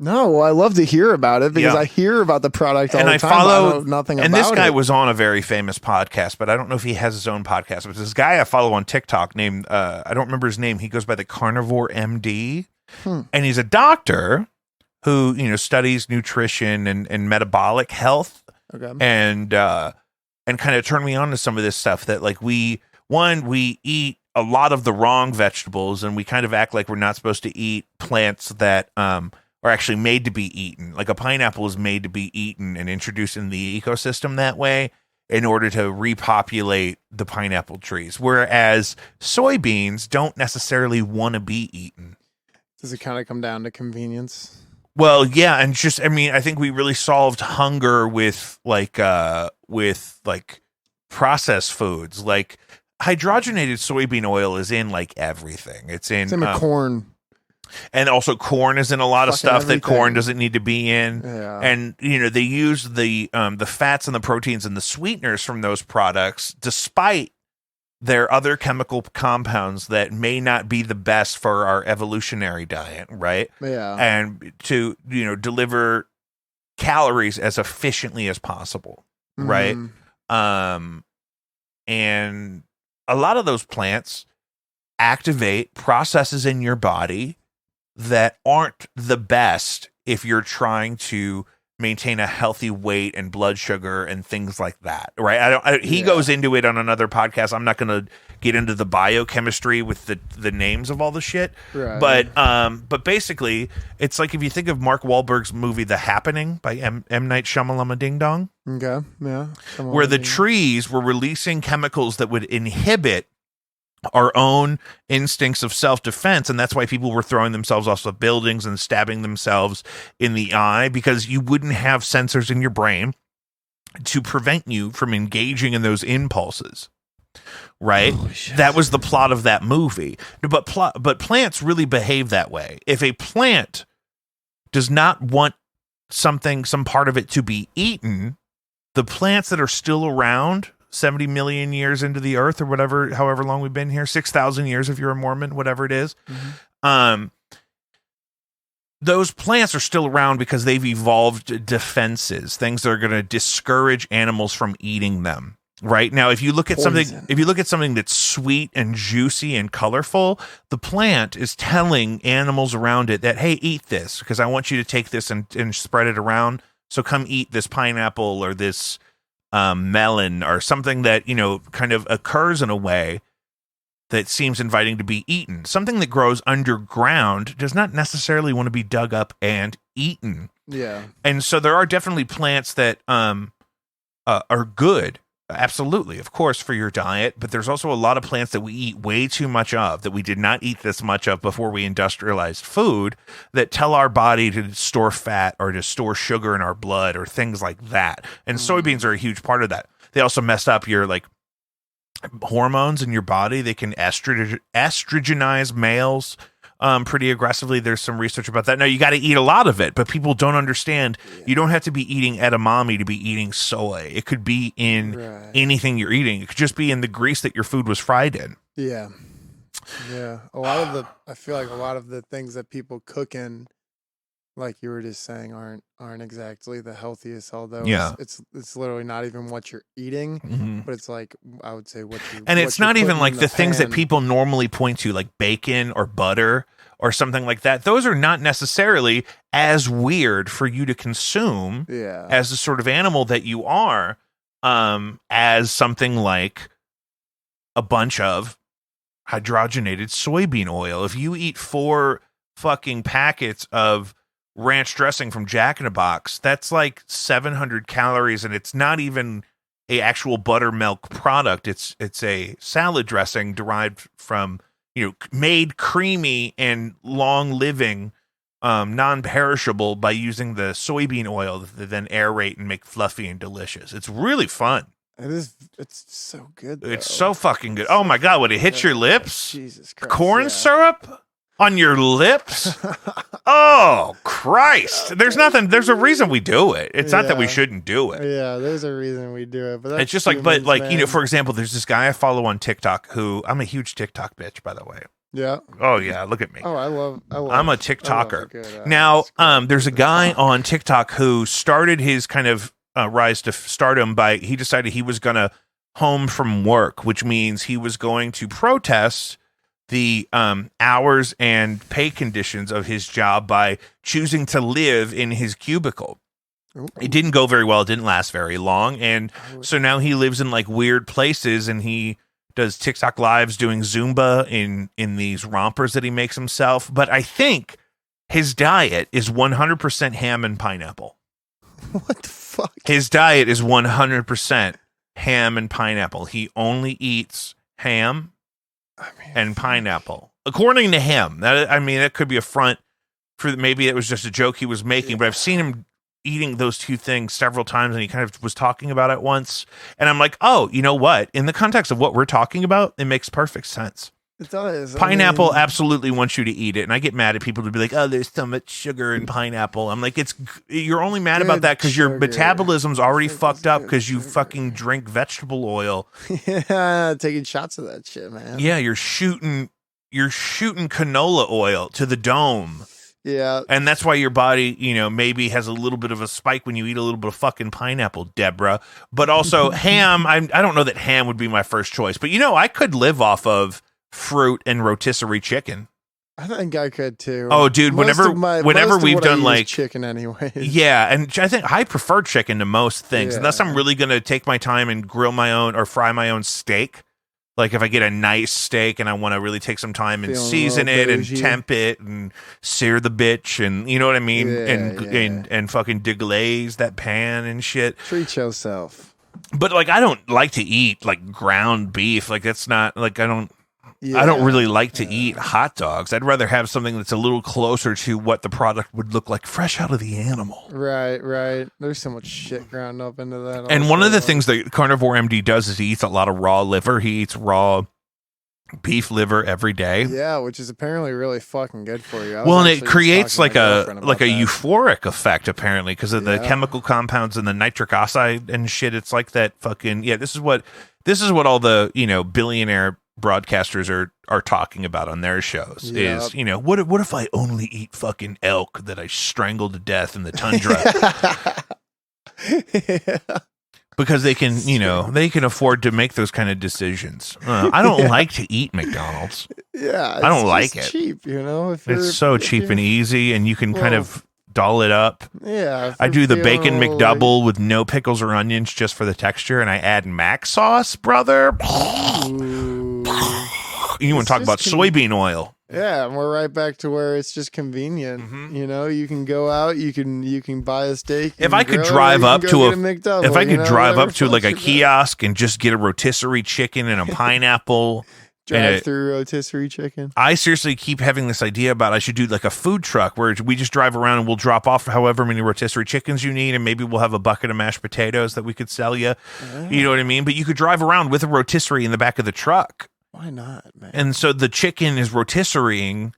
No, well, I love to hear about it because I hear about the product all the time. I know nothing about it. And this guy was on a very famous podcast, but I don't know if he has his own podcast. But this guy I follow on TikTok named, I don't remember his name. He goes by the Carnivore MD. And he's a doctor who, studies nutrition and metabolic health. Okay. And kind of turned me on to some of this stuff that like we eat a lot of the wrong vegetables, and we kind of act like we're not supposed to eat plants that, are actually made to be eaten. Like a pineapple is made to be eaten and introduced in the ecosystem that way in order to repopulate the pineapple trees. Whereas soybeans don't necessarily want to be eaten. Does it kind of come down to convenience? Well, yeah. And I think we really solved hunger with processed foods. Like hydrogenated soybean oil is in like everything. It's in corn. And also corn is in a lot of stuff that corn doesn't need to be in. Yeah. And, they use the fats and the proteins and the sweeteners from those products, despite their other chemical compounds that may not be the best for our evolutionary diet, right? Yeah. And to, deliver calories as efficiently as possible, right? Mm-hmm. And a lot of those plants activate processes in your body that aren't the best if you're trying to maintain a healthy weight and blood sugar and things like that, right? He goes into it on another podcast. I'm not going to get into the biochemistry with the names of all the shit, Right. but basically, it's like if you think of Mark Wahlberg's movie The Happening by M. Night Shyamalan Ding Dong, Okay, yeah. where the trees were releasing chemicals that would inhibit our own instincts of self-defense, and that's why people were throwing themselves off of buildings and stabbing themselves in the eye, because you wouldn't have sensors in your brain to prevent you from engaging in those impulses, right? That was the plot of that movie. But plants really behave that way. If a plant does not want some part of it to be eaten, the plants that are still around 70 million years into the earth or whatever, however long we've been here, 6,000 years if you're a Mormon, whatever it is. Mm-hmm. Those plants are still around because they've evolved defenses, things that are going to discourage animals from eating them. Right now, if you look at something that's sweet and juicy and colorful, the plant is telling animals around it that, hey, eat this because I want you to take this and spread it around. So come eat this pineapple or this melon or something that, kind of occurs in a way that seems inviting to be eaten. Something that grows underground does not necessarily want to be dug up and eaten. Yeah. And so there are definitely plants that are good. Absolutely, of course, for your diet, but there's also a lot of plants that we eat way too much of, that we did not eat this much of before we industrialized food, that tell our body to store fat or to store sugar in our blood or things like that. And soybeans are a huge part of that. They also mess up your hormones in your body. They can estrogenize males pretty aggressively. There's some research about that. Now, you got to eat a lot of it, but people don't understand. You don't have to be eating edamame to be eating soy. It could be in anything you're eating. It could just be in the grease that your food was fried in. Yeah. Yeah. I feel like a lot of the things that people cook in, like you were just saying, aren't exactly the healthiest, although it's literally not even what you're eating, but it's like, I would say it's not even like the things that people normally point to, like bacon or butter or something like that. Those are not necessarily as weird for you to consume as the sort of animal that you are, as something like a bunch of hydrogenated soybean oil. If you eat 4 fucking packets of ranch dressing from Jack in a Box, that's like 700 calories, and it's not even a actual buttermilk product. It's a salad dressing derived from, made creamy and long living, non-perishable by using the soybean oil that they then aerate and make fluffy and delicious. It's really fun. It's so good, though. It's so fucking good. Oh my God, when it hits your lips, Jesus Christ, corn syrup on your lips. Oh Christ. There's a reason we do it. It's not that we shouldn't do it. Yeah, there's a reason we do it. But that's it's just for example, there's this guy I follow on TikTok who, I'm a huge TikTok bitch, by the way. Yeah. Oh yeah, look at me. Oh, I'm a TikToker. Now, there's a guy on TikTok who started his kind of rise to stardom by, he decided he was going to home from work, which means he was going to protest the hours and pay conditions of his job by choosing to live in his cubicle. Ooh. It didn't go very well. It didn't last very long. And so now he lives in like weird places, and he does TikTok lives doing Zumba in these rompers that he makes himself. But I think his diet is 100% ham and pineapple. What the fuck? His diet is 100% ham and pineapple. He only eats ham and pineapple, according to him. That could be a front for, maybe it was just a joke he was making, but I've seen him eating those two things several times, and he kind of was talking about it once, and I'm like, oh, you know what? In the context of what we're talking about, it makes perfect sense. It does. Pineapple absolutely wants you to eat it, and I get mad at people to be like, oh, there's so much sugar in pineapple. I'm like, you're only mad about that because your metabolism's already fucked up because you fucking drink vegetable oil. Yeah, taking shots of that shit, man. Yeah, you're shooting canola oil to the dome. Yeah. And that's why your body, maybe has a little bit of a spike when you eat a little bit of fucking pineapple, Deborah. But also ham. I don't know that ham would be my first choice. But, I could live off of fruit and rotisserie chicken. I think I could too. Oh, dude, whenever we've done like chicken anyway. Yeah, and I think I prefer chicken to most things, Yeah. unless I'm really going to take my time and grill my own or fry my own steak. Like if I get a nice steak and I want to really take some time and season it and temp it and sear the bitch and you know what I mean? Yeah, and fucking deglaze that pan and shit. Treat yourself. But like I don't like to eat like ground beef. Like that's not like I don't really like to eat hot dogs. I'd rather have something that's a little closer to what the product would look like fresh out of the animal. Right. There's so much shit ground up into that. And one of the things that Carnivore MD does is he eats a lot of raw liver. He eats raw beef liver every day. Yeah, which is apparently really fucking good for you. Well, and it creates like a euphoric effect apparently because of the chemical compounds and the nitric oxide and shit. It's like that fucking This is what all the billionaire broadcasters are talking about on their shows is what if I only eat fucking elk that I strangled to death in the tundra because they can they can afford to make those kind of decisions. I don't like to eat McDonald's. I don't like it. Cheap, it's so cheap and easy, and you can kind of doll it up. Yeah, I do the bacon McDouble with no pickles or onions just for the texture, and I add mac sauce, brother. You want to talk about soybean oil? Yeah, and we're right back to where it's just convenient. Mm-hmm. You can go out, you can buy a steak. If I could drive up to like a kiosk and just get a rotisserie chicken and a pineapple. Drive-through rotisserie chicken. I seriously keep having this idea about I should do like a food truck where we just drive around and we'll drop off however many rotisserie chickens you need, and maybe we'll have a bucket of mashed potatoes that we could sell you. You know what I mean? But you could drive around with a rotisserie in the back of the truck. Why not, man? And so the chicken is rotisserieing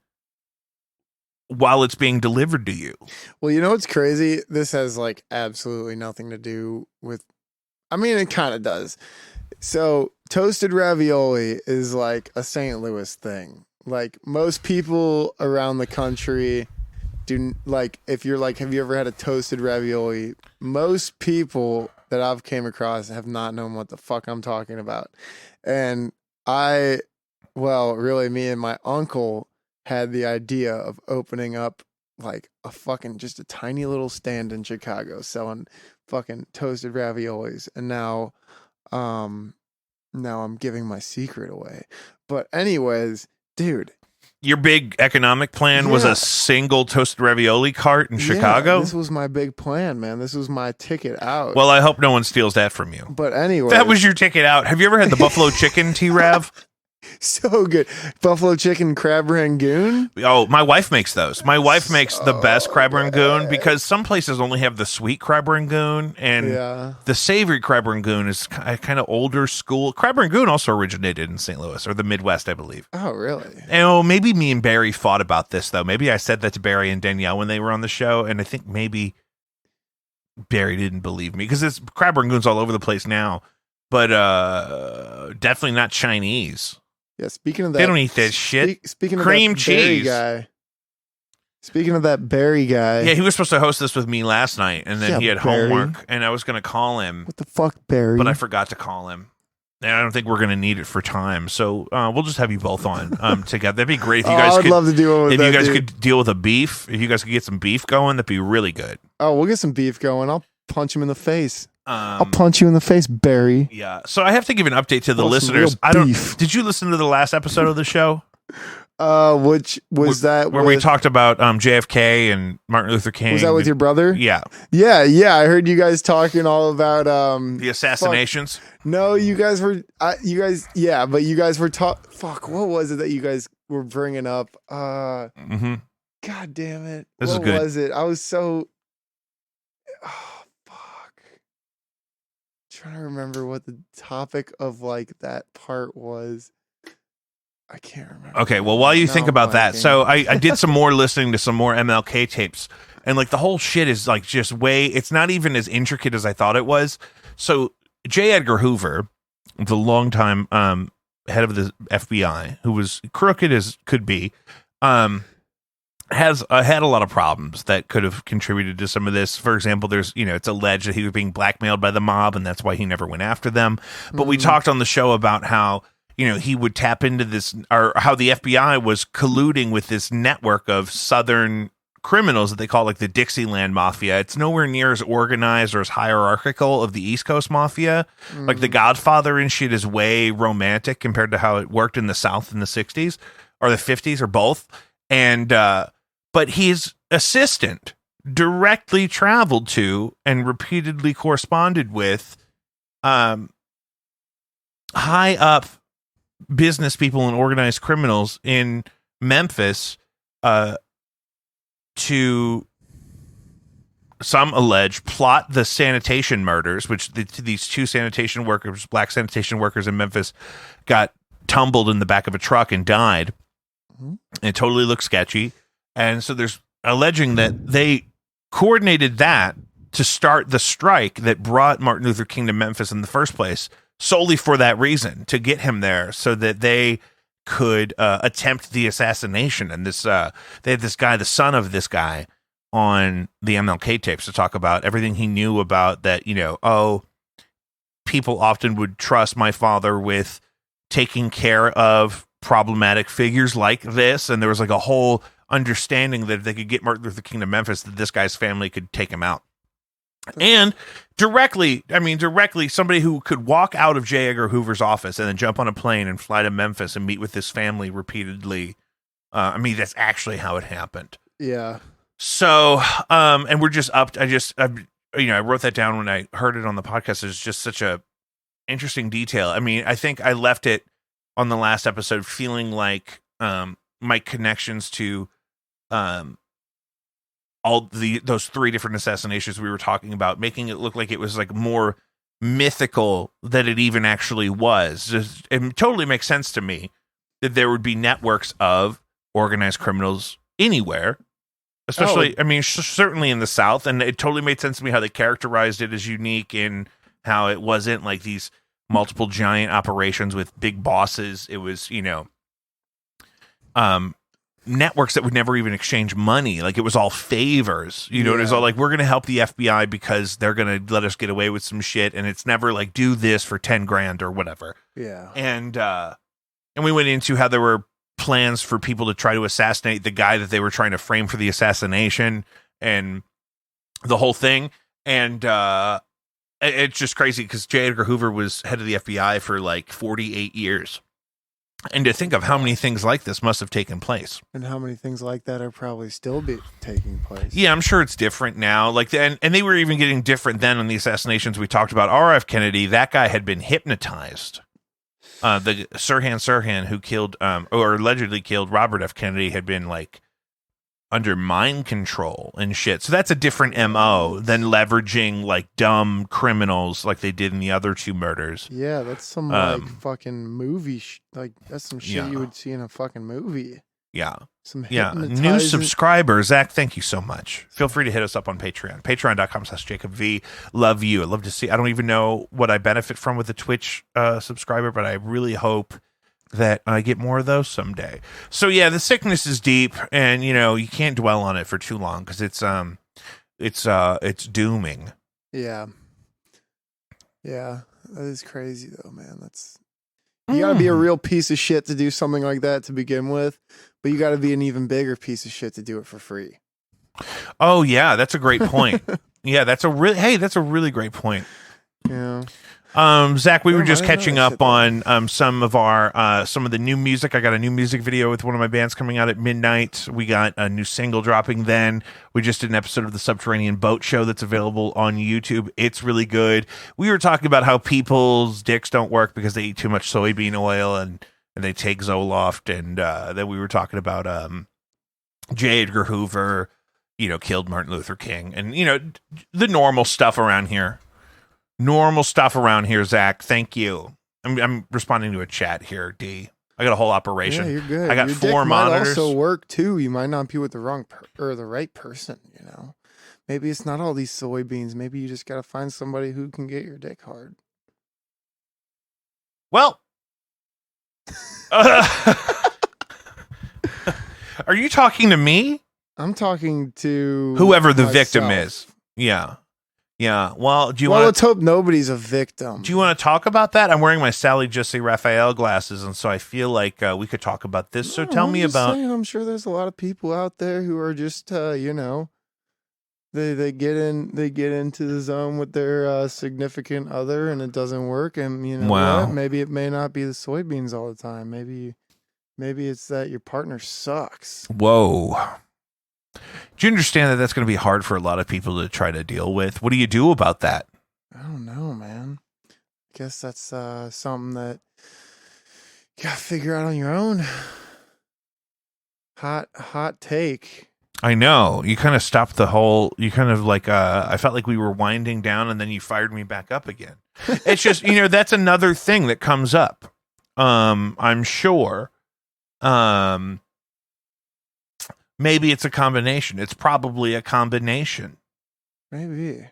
while it's being delivered to you. Well, you know what's crazy? This has like absolutely nothing to do with. I mean, it kind of does. So toasted ravioli is like a St. Louis thing. Like most people around the country do like, if you're like, have you ever had a toasted ravioli? Most people that I've came across have not known what the fuck I'm talking about. And really me and my uncle had the idea of opening up like just a tiny little stand in Chicago selling fucking toasted raviolis. And now I'm giving my secret away. But anyways, dude. Your big economic plan was a single toasted ravioli cart in Chicago? This was my big plan, man. This was my ticket out. Well, I hope no one steals that from you. But anyway. That was your ticket out. Have you ever had the buffalo chicken, T-Rav? So good. Buffalo chicken crab rangoon. Oh, my wife makes those. My wife makes the best crab rangoon because some places only have the sweet crab rangoon, and the savory crab rangoon is kind of older school. Crab rangoon also originated in St. Louis or the Midwest, I believe. Oh, really? And maybe me and Barry fought about this though. Maybe I said that to Barry and Danielle when they were on the show, and I think maybe Barry didn't believe me because it's crab rangoons all over the place now, but definitely not Chinese. Yeah, speaking of that, they don't eat that shit. Speaking of cream that cheese guy. Speaking of that Barry guy. Yeah, he was supposed to host this with me last night, and then he had homework, and I was going to call him. What the fuck, Barry? But I forgot to call him. And I don't think we're going to need it for time. So we'll just have you both on together. That'd be great if you guys I'd love to do one with if that, you guys dude. could deal with a beef. If you guys could get some beef going, that'd be really good. Oh, we'll get some beef going. I'll punch him in the face. I'll punch you in the face, Barry. Yeah. So I have to give an update to the listeners. Did you listen to the last episode of the show? Which was where we talked about JFK and Martin Luther King? Was that with your brother? Yeah. Yeah. I heard you guys talking all about the assassinations. No, you guys were but you guys were fuck, what was it that you guys were bringing up? God damn it. What was it? I was so trying to remember what the topic of like that part was. I can't remember. Okay, well, while you think about that, so I did some more listening to some more MLK tapes, and like the whole shit is like just it's not even as intricate as I thought it was. So J. Edgar Hoover, the longtime head of the FBI, who was crooked as could be, had a lot of problems that could have contributed to some of this. For example, there's, it's alleged that he was being blackmailed by the mob, and that's why he never went after them. But we talked on the show about how, he would tap into this, or how the FBI was colluding with this network of Southern criminals that they call like the Dixieland Mafia. It's nowhere near as organized or as hierarchical of the East Coast Mafia. Like the Godfather and shit is way romantic compared to how it worked in the South in the 60s or the 50s or both. And, but his assistant directly traveled to and repeatedly corresponded with high up business people and organized criminals in Memphis to, some allege, plot the sanitation murders, which these two sanitation workers, black sanitation workers in Memphis, got tumbled in the back of a truck and died. It totally looks sketchy. And so there's alleging that they coordinated that to start the strike that brought Martin Luther King to Memphis in the first place, solely for that reason, to get him there so that they could attempt the assassination. And this they had this guy, the son of this guy, on the MLK tapes to talk about everything he knew about that, people often would trust my father with taking care of problematic figures like this. And there was like a whole understanding that if they could get Martin Luther King to Memphis, that this guy's family could take him out. And directly, somebody who could walk out of J. Edgar Hoover's office and then jump on a plane and fly to Memphis and meet with this family repeatedly. That's actually how it happened. Yeah. So, and we're just up. I wrote that down when I heard it on the podcast. It's just such a interesting detail. I think I left it on the last episode feeling like my connections to all those three different assassinations we were talking about, making it look like it was like more mythical than it even actually was. It totally makes sense to me that there would be networks of organized criminals anywhere, especially, certainly in the South. And it totally made sense to me how they characterized it as unique in how it wasn't like these multiple giant operations with big bosses. It was, networks that would never even exchange money. Like it was all favors, it was all like, we're going to help the FBI because they're going to let us get away with some shit. And it's never like, do this for 10 grand or whatever. Yeah. And we went into how there were plans for people to try to assassinate the guy that they were trying to frame for the assassination and the whole thing. And, it's just crazy because J. Edgar Hoover was head of the FBI for like 48 years. And to think of how many things like this must have taken place. And how many things like that are probably still taking place. Yeah, I'm sure it's different now. Like, and they were even getting different then on the assassinations we talked about. R.F. Kennedy, that guy had been hypnotized. The Sirhan who killed, or allegedly killed Robert F. Kennedy, had been like under mind control and shit. So that's a different MO than leveraging like dumb criminals like they did in the other two murders. Yeah, that's some like fucking movie. That's some shit you would see in a fucking movie. Yeah. Some new subscriber. Zach, thank you so much. Feel free to hit us up on Patreon. Patreon.com/JacobV. Love you. I'd love to see. I don't even know what I benefit from with the Twitch subscriber, but I really hope that I get more of those someday. So yeah, the sickness is deep, and you can't dwell on it for too long because it's dooming. Yeah, that is crazy though, man. You gotta be a real piece of shit to do something like that to begin with, but you gotta be an even bigger piece of shit to do it for free. Oh yeah, that's a great point. Yeah, that's a really great point. Yeah. Zach, we were just catching up on some of the new music. I got a new music video with one of my bands coming out at midnight. We got a new single dropping then. We just did an episode of the Subterranean Boat Show that's available on YouTube. It's really good. We were talking about how people's dicks don't work because they eat too much soybean oil and they take Zoloft, and then we were talking about J. Edgar Hoover, killed Martin Luther King, and the normal stuff around here. Zach. Thank you. I'm responding to a chat here, D. I got a whole operation. Yeah, you're good. I got Your 4 dick monitors. Might also work too. You might not be with the wrong or the right person. Maybe it's not all these soybeans. Maybe you just got to find somebody who can get your dick hard. Well, are you talking to me? I'm talking to whoever the myself. victim is. Yeah. Yeah. Well, let's hope nobody's a victim. Do you want to talk about that? I'm wearing my Sally Jesse Raphael glasses, and so I feel like we could talk about this. So tell me about. I'm sure there's a lot of people out there who are just, they get into the zone with their significant other, and it doesn't work. And Wow. what? Maybe it may not be the soybeans all the time. Maybe it's that your partner sucks. Whoa. Do you understand that that's going to be hard for a lot of people to try to deal with? What do you do about that? I don't know, man. I guess that's something that you gotta figure out on your own. Hot take. I know. You kind of stopped the whole, you kind of like, I felt like we were winding down and then you fired me back up again. It's just, that's another thing that comes up. I'm sure. Maybe it's a combination. It's probably a combination. Maybe.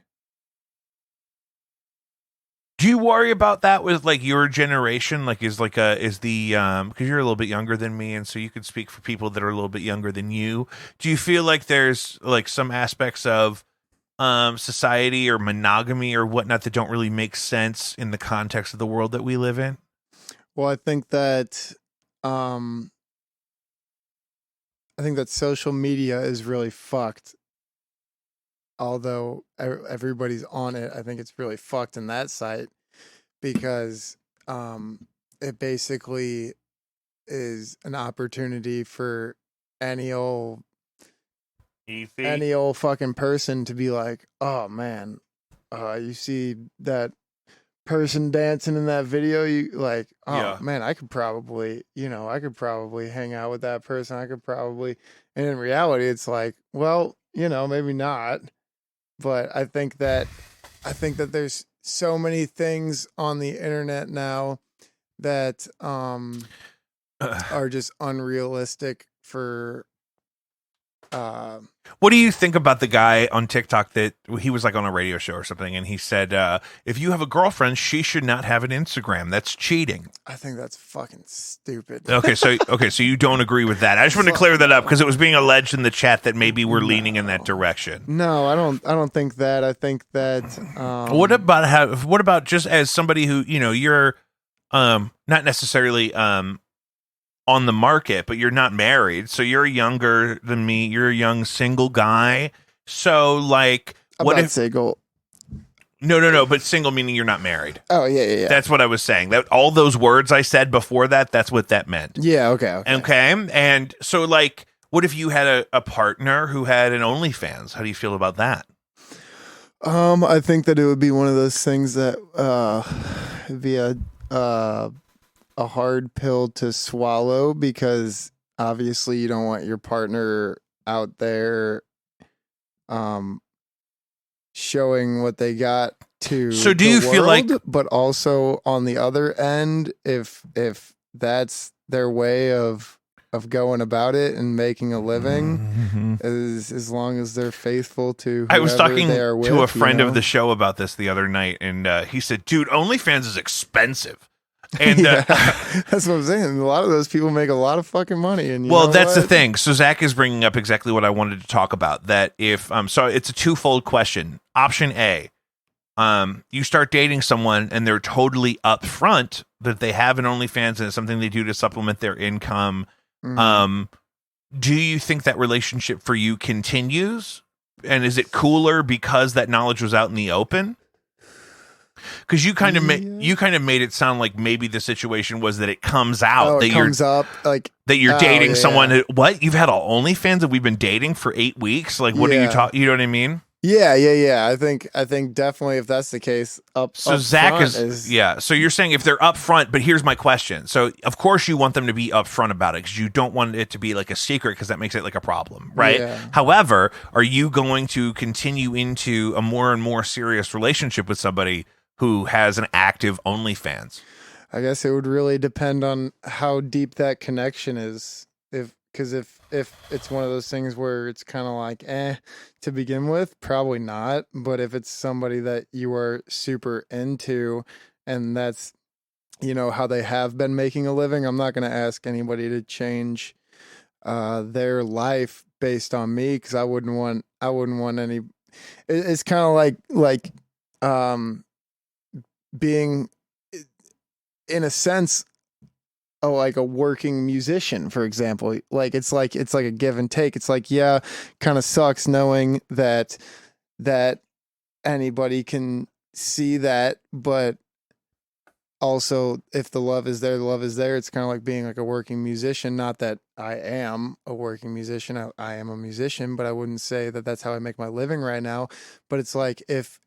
Do you worry about that with like your generation? Like because you're a little bit younger than me, and so you could speak for people that are a little bit younger than you. Do you feel like there's like some aspects of society or monogamy or whatnot that don't really make sense in the context of the world that we live in? Well, I think that social media is really fucked. Although everybody's on it, I think it's really fucked in that site because it basically is an opportunity for any old fucking person to be like, oh man, you see that person dancing in that video, you like, oh yeah. Man, I could probably hang out with that person. And in reality, it's like, well, maybe not. But I think that there's so many things on the internet now that are just unrealistic for. What do you think about the guy on TikTok that he was like on a radio show or something, and he said, if you have a girlfriend, she should not have an Instagram. That's cheating. I think that's fucking stupid. Okay, so you don't agree with that. I just want to clear that up because it was being alleged in the chat that maybe we're leaning in that direction. No, I don't think that. I think that what about just as somebody who, you're not necessarily on the market, but you're not married, so you're younger than me. You're a young single guy. So, like, what if single? No, but single meaning you're not married. Oh yeah. That's what I was saying. That all those words I said before that's what that meant. Yeah. Okay. And so, like, what if you had a partner who had an OnlyFans? How do you feel about that? I think that it would be one of those things that it'd be a hard pill to swallow because obviously you don't want your partner out there showing what they got to so do you feel like, but also on the other end, if that's their way of going about it and making a living, as long as they're faithful to I was talking with, to a friend of the show about this the other night, and he said, dude, OnlyFans is expensive. And that's what I'm saying. A lot of those people make a lot of fucking money. And that's the thing. So Zach is bringing up exactly what I wanted to talk about. That if so it's a twofold question. Option A, you start dating someone and they're totally upfront that they have an OnlyFans and it's something they do to supplement their income. Do you think that relationship for you continues? And is it cooler because that knowledge was out in the open? Because you kind of made it sound like maybe the situation was that it comes out that you're dating someone. Yeah. What, you've had an OnlyFans and we've been dating for 8 weeks? Like, what are you talking? You know what I mean? Yeah. I think definitely if that's the case, so Zach is So you're saying if they're upfront, but here's my question. So of course you want them to be upfront about it because you don't want it to be like a secret because that makes it like a problem, right? Yeah. However, are you going to continue into a more and more serious relationship with somebody who has an active OnlyFans? I guess it would really depend on how deep that connection is. Because if it's one of those things where it's kind of like, to begin with, probably not. But if it's somebody that you are super into and that's, how they have been making a living, I'm not going to ask anybody to change their life based on me, because I wouldn't want any. It's kind of like um being, in a sense, like a working musician, for example. Like it's like a give and take. It's like, yeah, kind of sucks knowing that anybody can see that, but also, if the love is there, the love is there. It's kind of like being like a working musician. Not that I am a working musician. I am a musician, but I wouldn't say that that's how I make my living right now. But it's like, if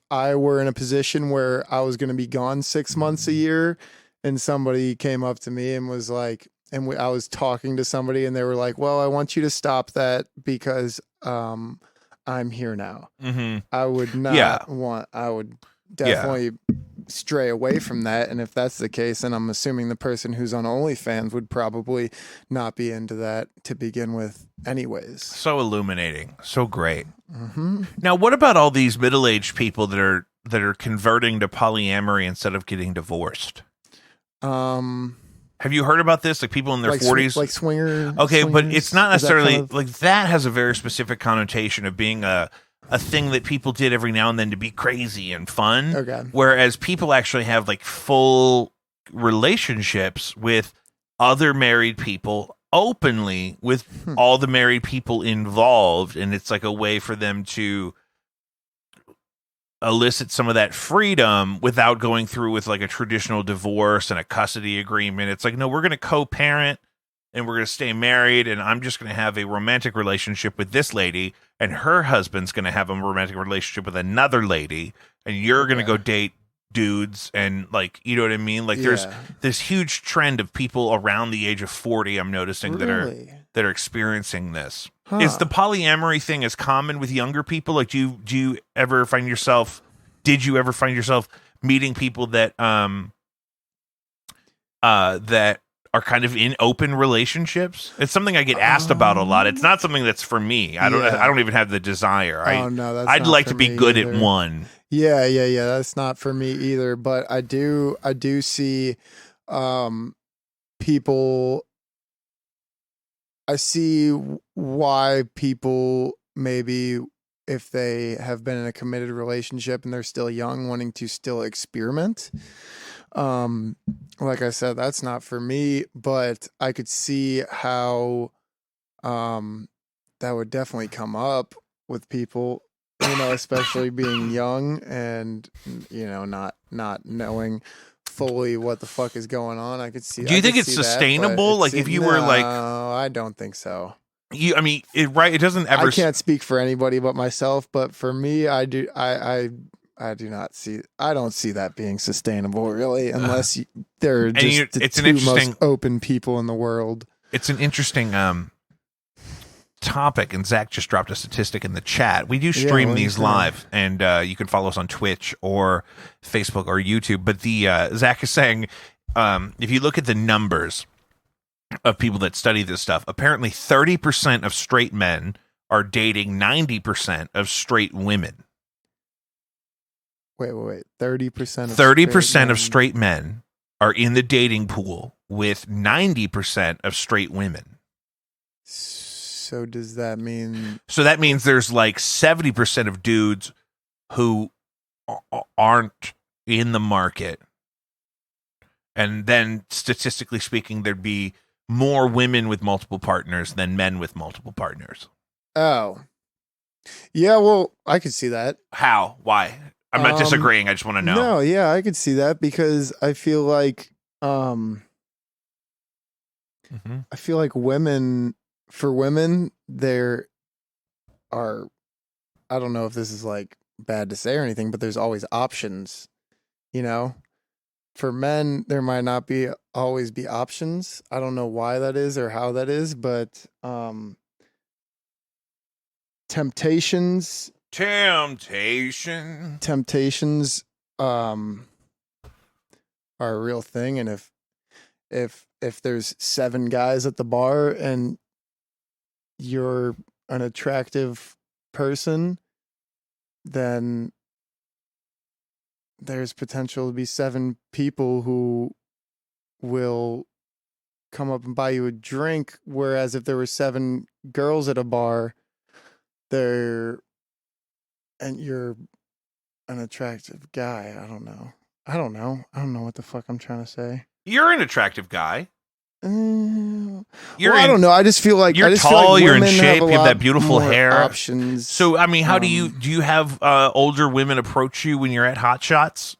I were in a position where I was going to be gone 6 months a year, and somebody came up to me and was like, I was talking to somebody, and they were like, "Well, I want you to stop that because I'm here now." Mm-hmm. I would Yeah. not want. I would Yeah. definitely stray away from that. And if that's the case, then I'm assuming the person who's on OnlyFans would probably not be into that to begin with, anyways. So illuminating. So great. Mm-hmm. Now, what about all these middle-aged people that are converting to polyamory instead of getting divorced? Have you heard about this? Like people in their 40s? Like swinger. Okay, but swingers? it's not Is that necessarily kind of- like that has a very specific connotation of being a thing that people did every now and then to be crazy and fun. Okay. Whereas people actually have like full relationships with other married people openly with all the married people involved. And it's like a way for them to elicit some of that freedom without going through with like a traditional divorce and a custody agreement. It's like, no, we're going to co-parent and we're going to stay married, and I'm just going to have a romantic relationship with this lady, and her husband's going to have a romantic relationship with another lady, and you're going to go date dudes, and like, you know what I mean? Like there's this huge trend of people around the age of 40, I'm noticing, that are experiencing this. Is the polyamory thing as common with younger people? Like did you ever find yourself meeting people that that are kind of in open relationships? It's something I get asked about a lot. It's not something that's for me. I don't even have the desire. I'd like to be good at one. Yeah. That's not for me either. But I do see people. I see why people, maybe if they have been in a committed relationship and they're still young, wanting to still experiment. Like I said, that's not for me, but I could see how that would definitely come up with people, especially being young and not knowing fully what the fuck is going on. I could see. Do you think it's sustainable? Like if you were like, no, I don't think so. It doesn't ever. I can't speak for anybody but myself, but for me, I do. I do not see. I don't see that being sustainable, really, unless they're just the two most open people in the world. It's an interesting topic, and Zach just dropped a statistic in the chat. We do stream these live, and you can follow us on Twitch or Facebook or YouTube. But Zach is saying, if you look at the numbers of people that study this stuff, apparently 30% of straight men are dating 90% of straight women. Wait. 30% of 30% of straight men are in the dating pool with 90% of straight women. So does that mean? So that means there's like 70% of dudes who aren't in the market. And then statistically speaking, there'd be more women with multiple partners than men with multiple partners. Oh. Yeah, well, I could see that. How? Why? I'm not disagreeing. I just want to know. No, yeah, I could see that because I feel like I feel like for women, there are, I don't know if this is like bad to say or anything, but there's always options, For men, there might not always be options. I don't know why that is or how that is, but temptations are a real thing. And if there's 7 guys at the bar and you're an attractive person, then there's potential to be 7 people who will come up and buy you a drink. Whereas if there were 7 girls at a bar, and you're an attractive guy. I don't know. I don't know what the fuck I'm trying to say. You're an attractive guy. I don't know. I just feel like you're tall. You're in shape. You have that beautiful more hair. Options. So, I mean, how do you have older women approach you when you're at Hot Shots?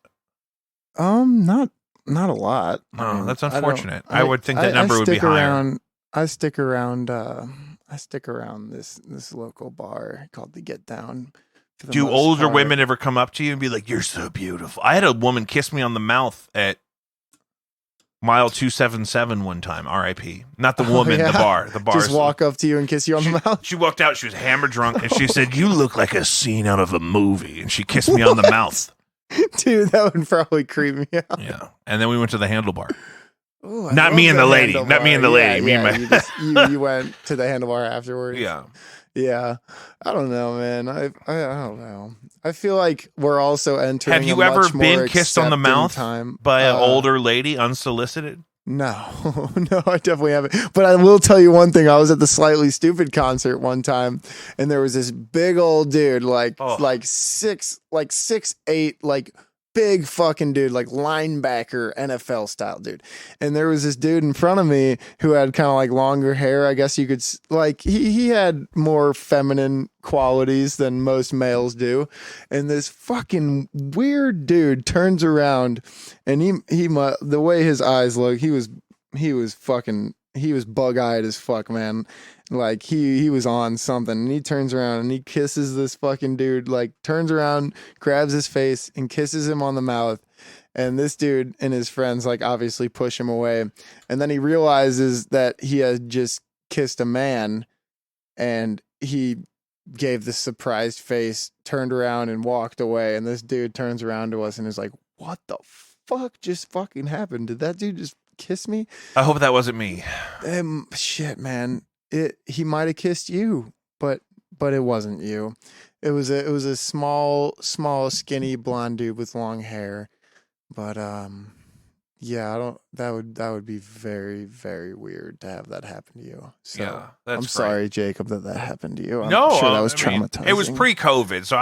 Not a lot. Oh, that's unfortunate. I would think that number would be higher. I stick around this local bar called the Get Down. Do older women ever come up to you and be like, "You're so beautiful"? I had a woman kiss me on the mouth at Mile 277 one time. R.I.P. Not the woman, the bar. The bar. Just walk up to you and kiss you on the mouth. She walked out. She was hammer drunk, and she said, "You look like a scene out of a movie." And she kissed me on the mouth. Dude, that would probably creep me out. Yeah, and then we went to the handlebar. Ooh, Not me and the lady. Not me and the lady. You went to the handlebar afterwards. Yeah. I don't know, man. I don't know. I feel like we're also entering. Have you ever been kissed on the mouth by an older lady unsolicited? No, I definitely haven't. But I will tell you one thing. I was at the Slightly Stupid concert one time, and there was this big old dude, like 6'8", like big fucking dude, like linebacker, NFL style dude. And there was this dude in front of me who had kind of like longer hair. I guess you could like he had more feminine qualities than most males do. And this fucking weird dude turns around, and he the way his eyes look, he was bug-eyed as fuck, man. Like he was on something, and he turns around and he kisses this fucking dude, like turns around, grabs his face and kisses him on the mouth. And this dude and his friends like obviously push him away. And then he realizes that he had just kissed a man, and he gave this surprised face, turned around and walked away. And this dude turns around to us and is like, "What the fuck just fucking happened? Did that dude just kiss me?" I hope that wasn't me. Shit, man. He might have kissed you, but it wasn't you. It was a small, skinny blonde dude with long hair. But yeah, that would be very, very weird to have that happen to you. So yeah, that's sorry, Jacob, that happened to you. I'm sure that was traumatizing. It was pre-COVID, so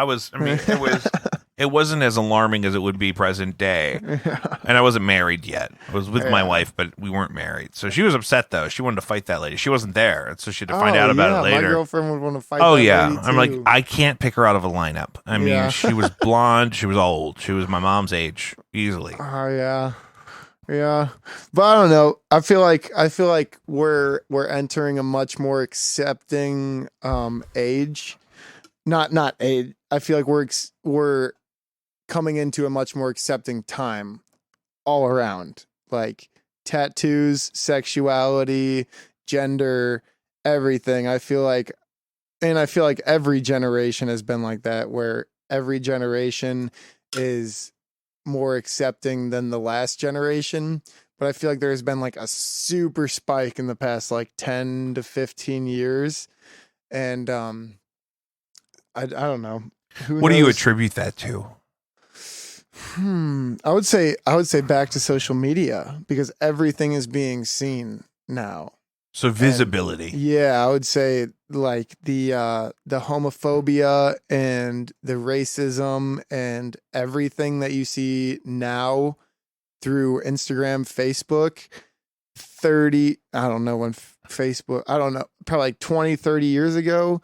it wasn't as alarming as it would be present day. And I wasn't married yet. I was with my wife, but we weren't married. So she was upset, though. She wanted to fight that lady. She wasn't there, and so she had to find out about it later. My girlfriend would want to fight that lady, I'm like, I can't pick her out of a lineup. I mean, she was blonde. She was old. She was my mom's age, easily. Oh, yeah. Yeah. But I don't know. I feel like we're entering a much more accepting age. Not age. I feel like we're coming into a much more accepting time all around, like tattoos, sexuality, gender, everything. I feel like every generation has been like that, where every generation is more accepting than the last generation. But I feel like there's been like a super spike in the past like 10 to 15 years. And I don't know. What do you attribute that to? I would say back to social media, because everything is being seen now. So visibility. And, yeah, I would say like the homophobia and the racism and everything that you see now through Instagram, Facebook, I don't know when Facebook, I don't know, probably like 20, 30 years ago,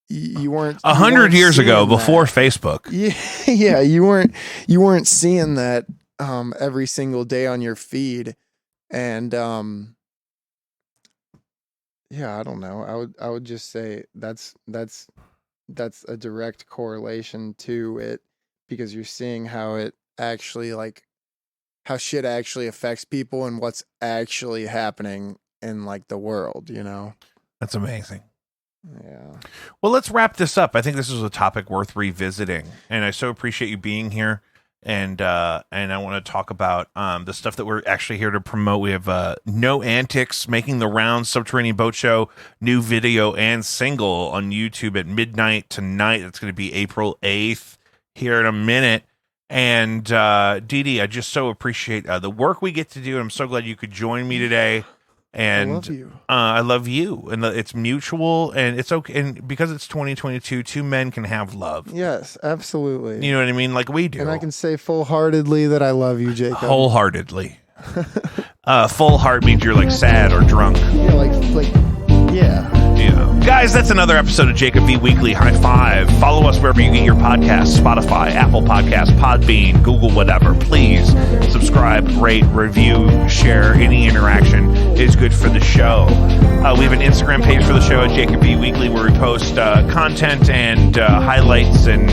you weren't 100 years ago before Facebook. Yeah, you weren't seeing that every single day on your feed. And yeah, I don't know. I would just say that's a direct correlation to it, because you're seeing how it actually, like, how shit actually affects people and what's actually happening in like the world, you know? That's amazing. Yeah. Well, let's wrap this up. I think this is a topic worth revisiting, and I so appreciate you being here. And I want to talk about the stuff that we're actually here to promote. We have No Antics making the rounds, Subterranean Boat Show, new video and single on YouTube at midnight tonight. That's going to be April 8th here in a minute. And Dee Dee, I just so appreciate the work we get to do. And I'm so glad you could join me today. And I love you. I love you, and it's mutual, and it's okay. And because it's 2022, two men can have love. Yes, absolutely. You know what I mean? Like we do. And I can say full-heartedly that I love you, Jacob. Wholeheartedly. Full heart means you're like sad or drunk. Yeah, like, yeah. Yeah. Guys, that's another episode of Jacob V Weekly. High five. Follow us wherever you get your podcasts, Spotify, Apple Podcasts, Podbean, Google, whatever. Please subscribe, rate, review, share. Any interaction is good for the show. We have an Instagram page for the show at Jacob V Weekly where we post content and highlights and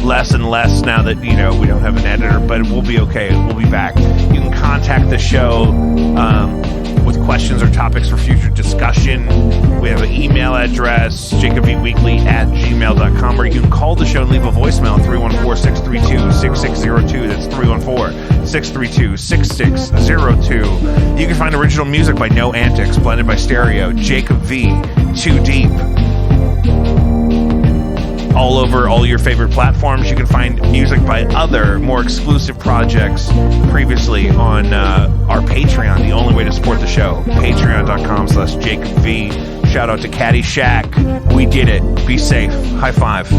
less now that, we don't have an editor, but we'll be okay. We'll be back. You can contact the show with questions or topics for future discussion. We have an email address, jacobvweekly@gmail.com, where you can call the show and leave a voicemail at 314-632-6602. That's 314-632-6602. You can find original music by No Antics, blended by Stereo, Jacob V, Too Deep. All over all your favorite platforms. You can find music by other, more exclusive projects previously on our Patreon, the only way to support the show. Patreon.com/JacobV. Shout out to Caddyshack. We did it. Be safe. High five.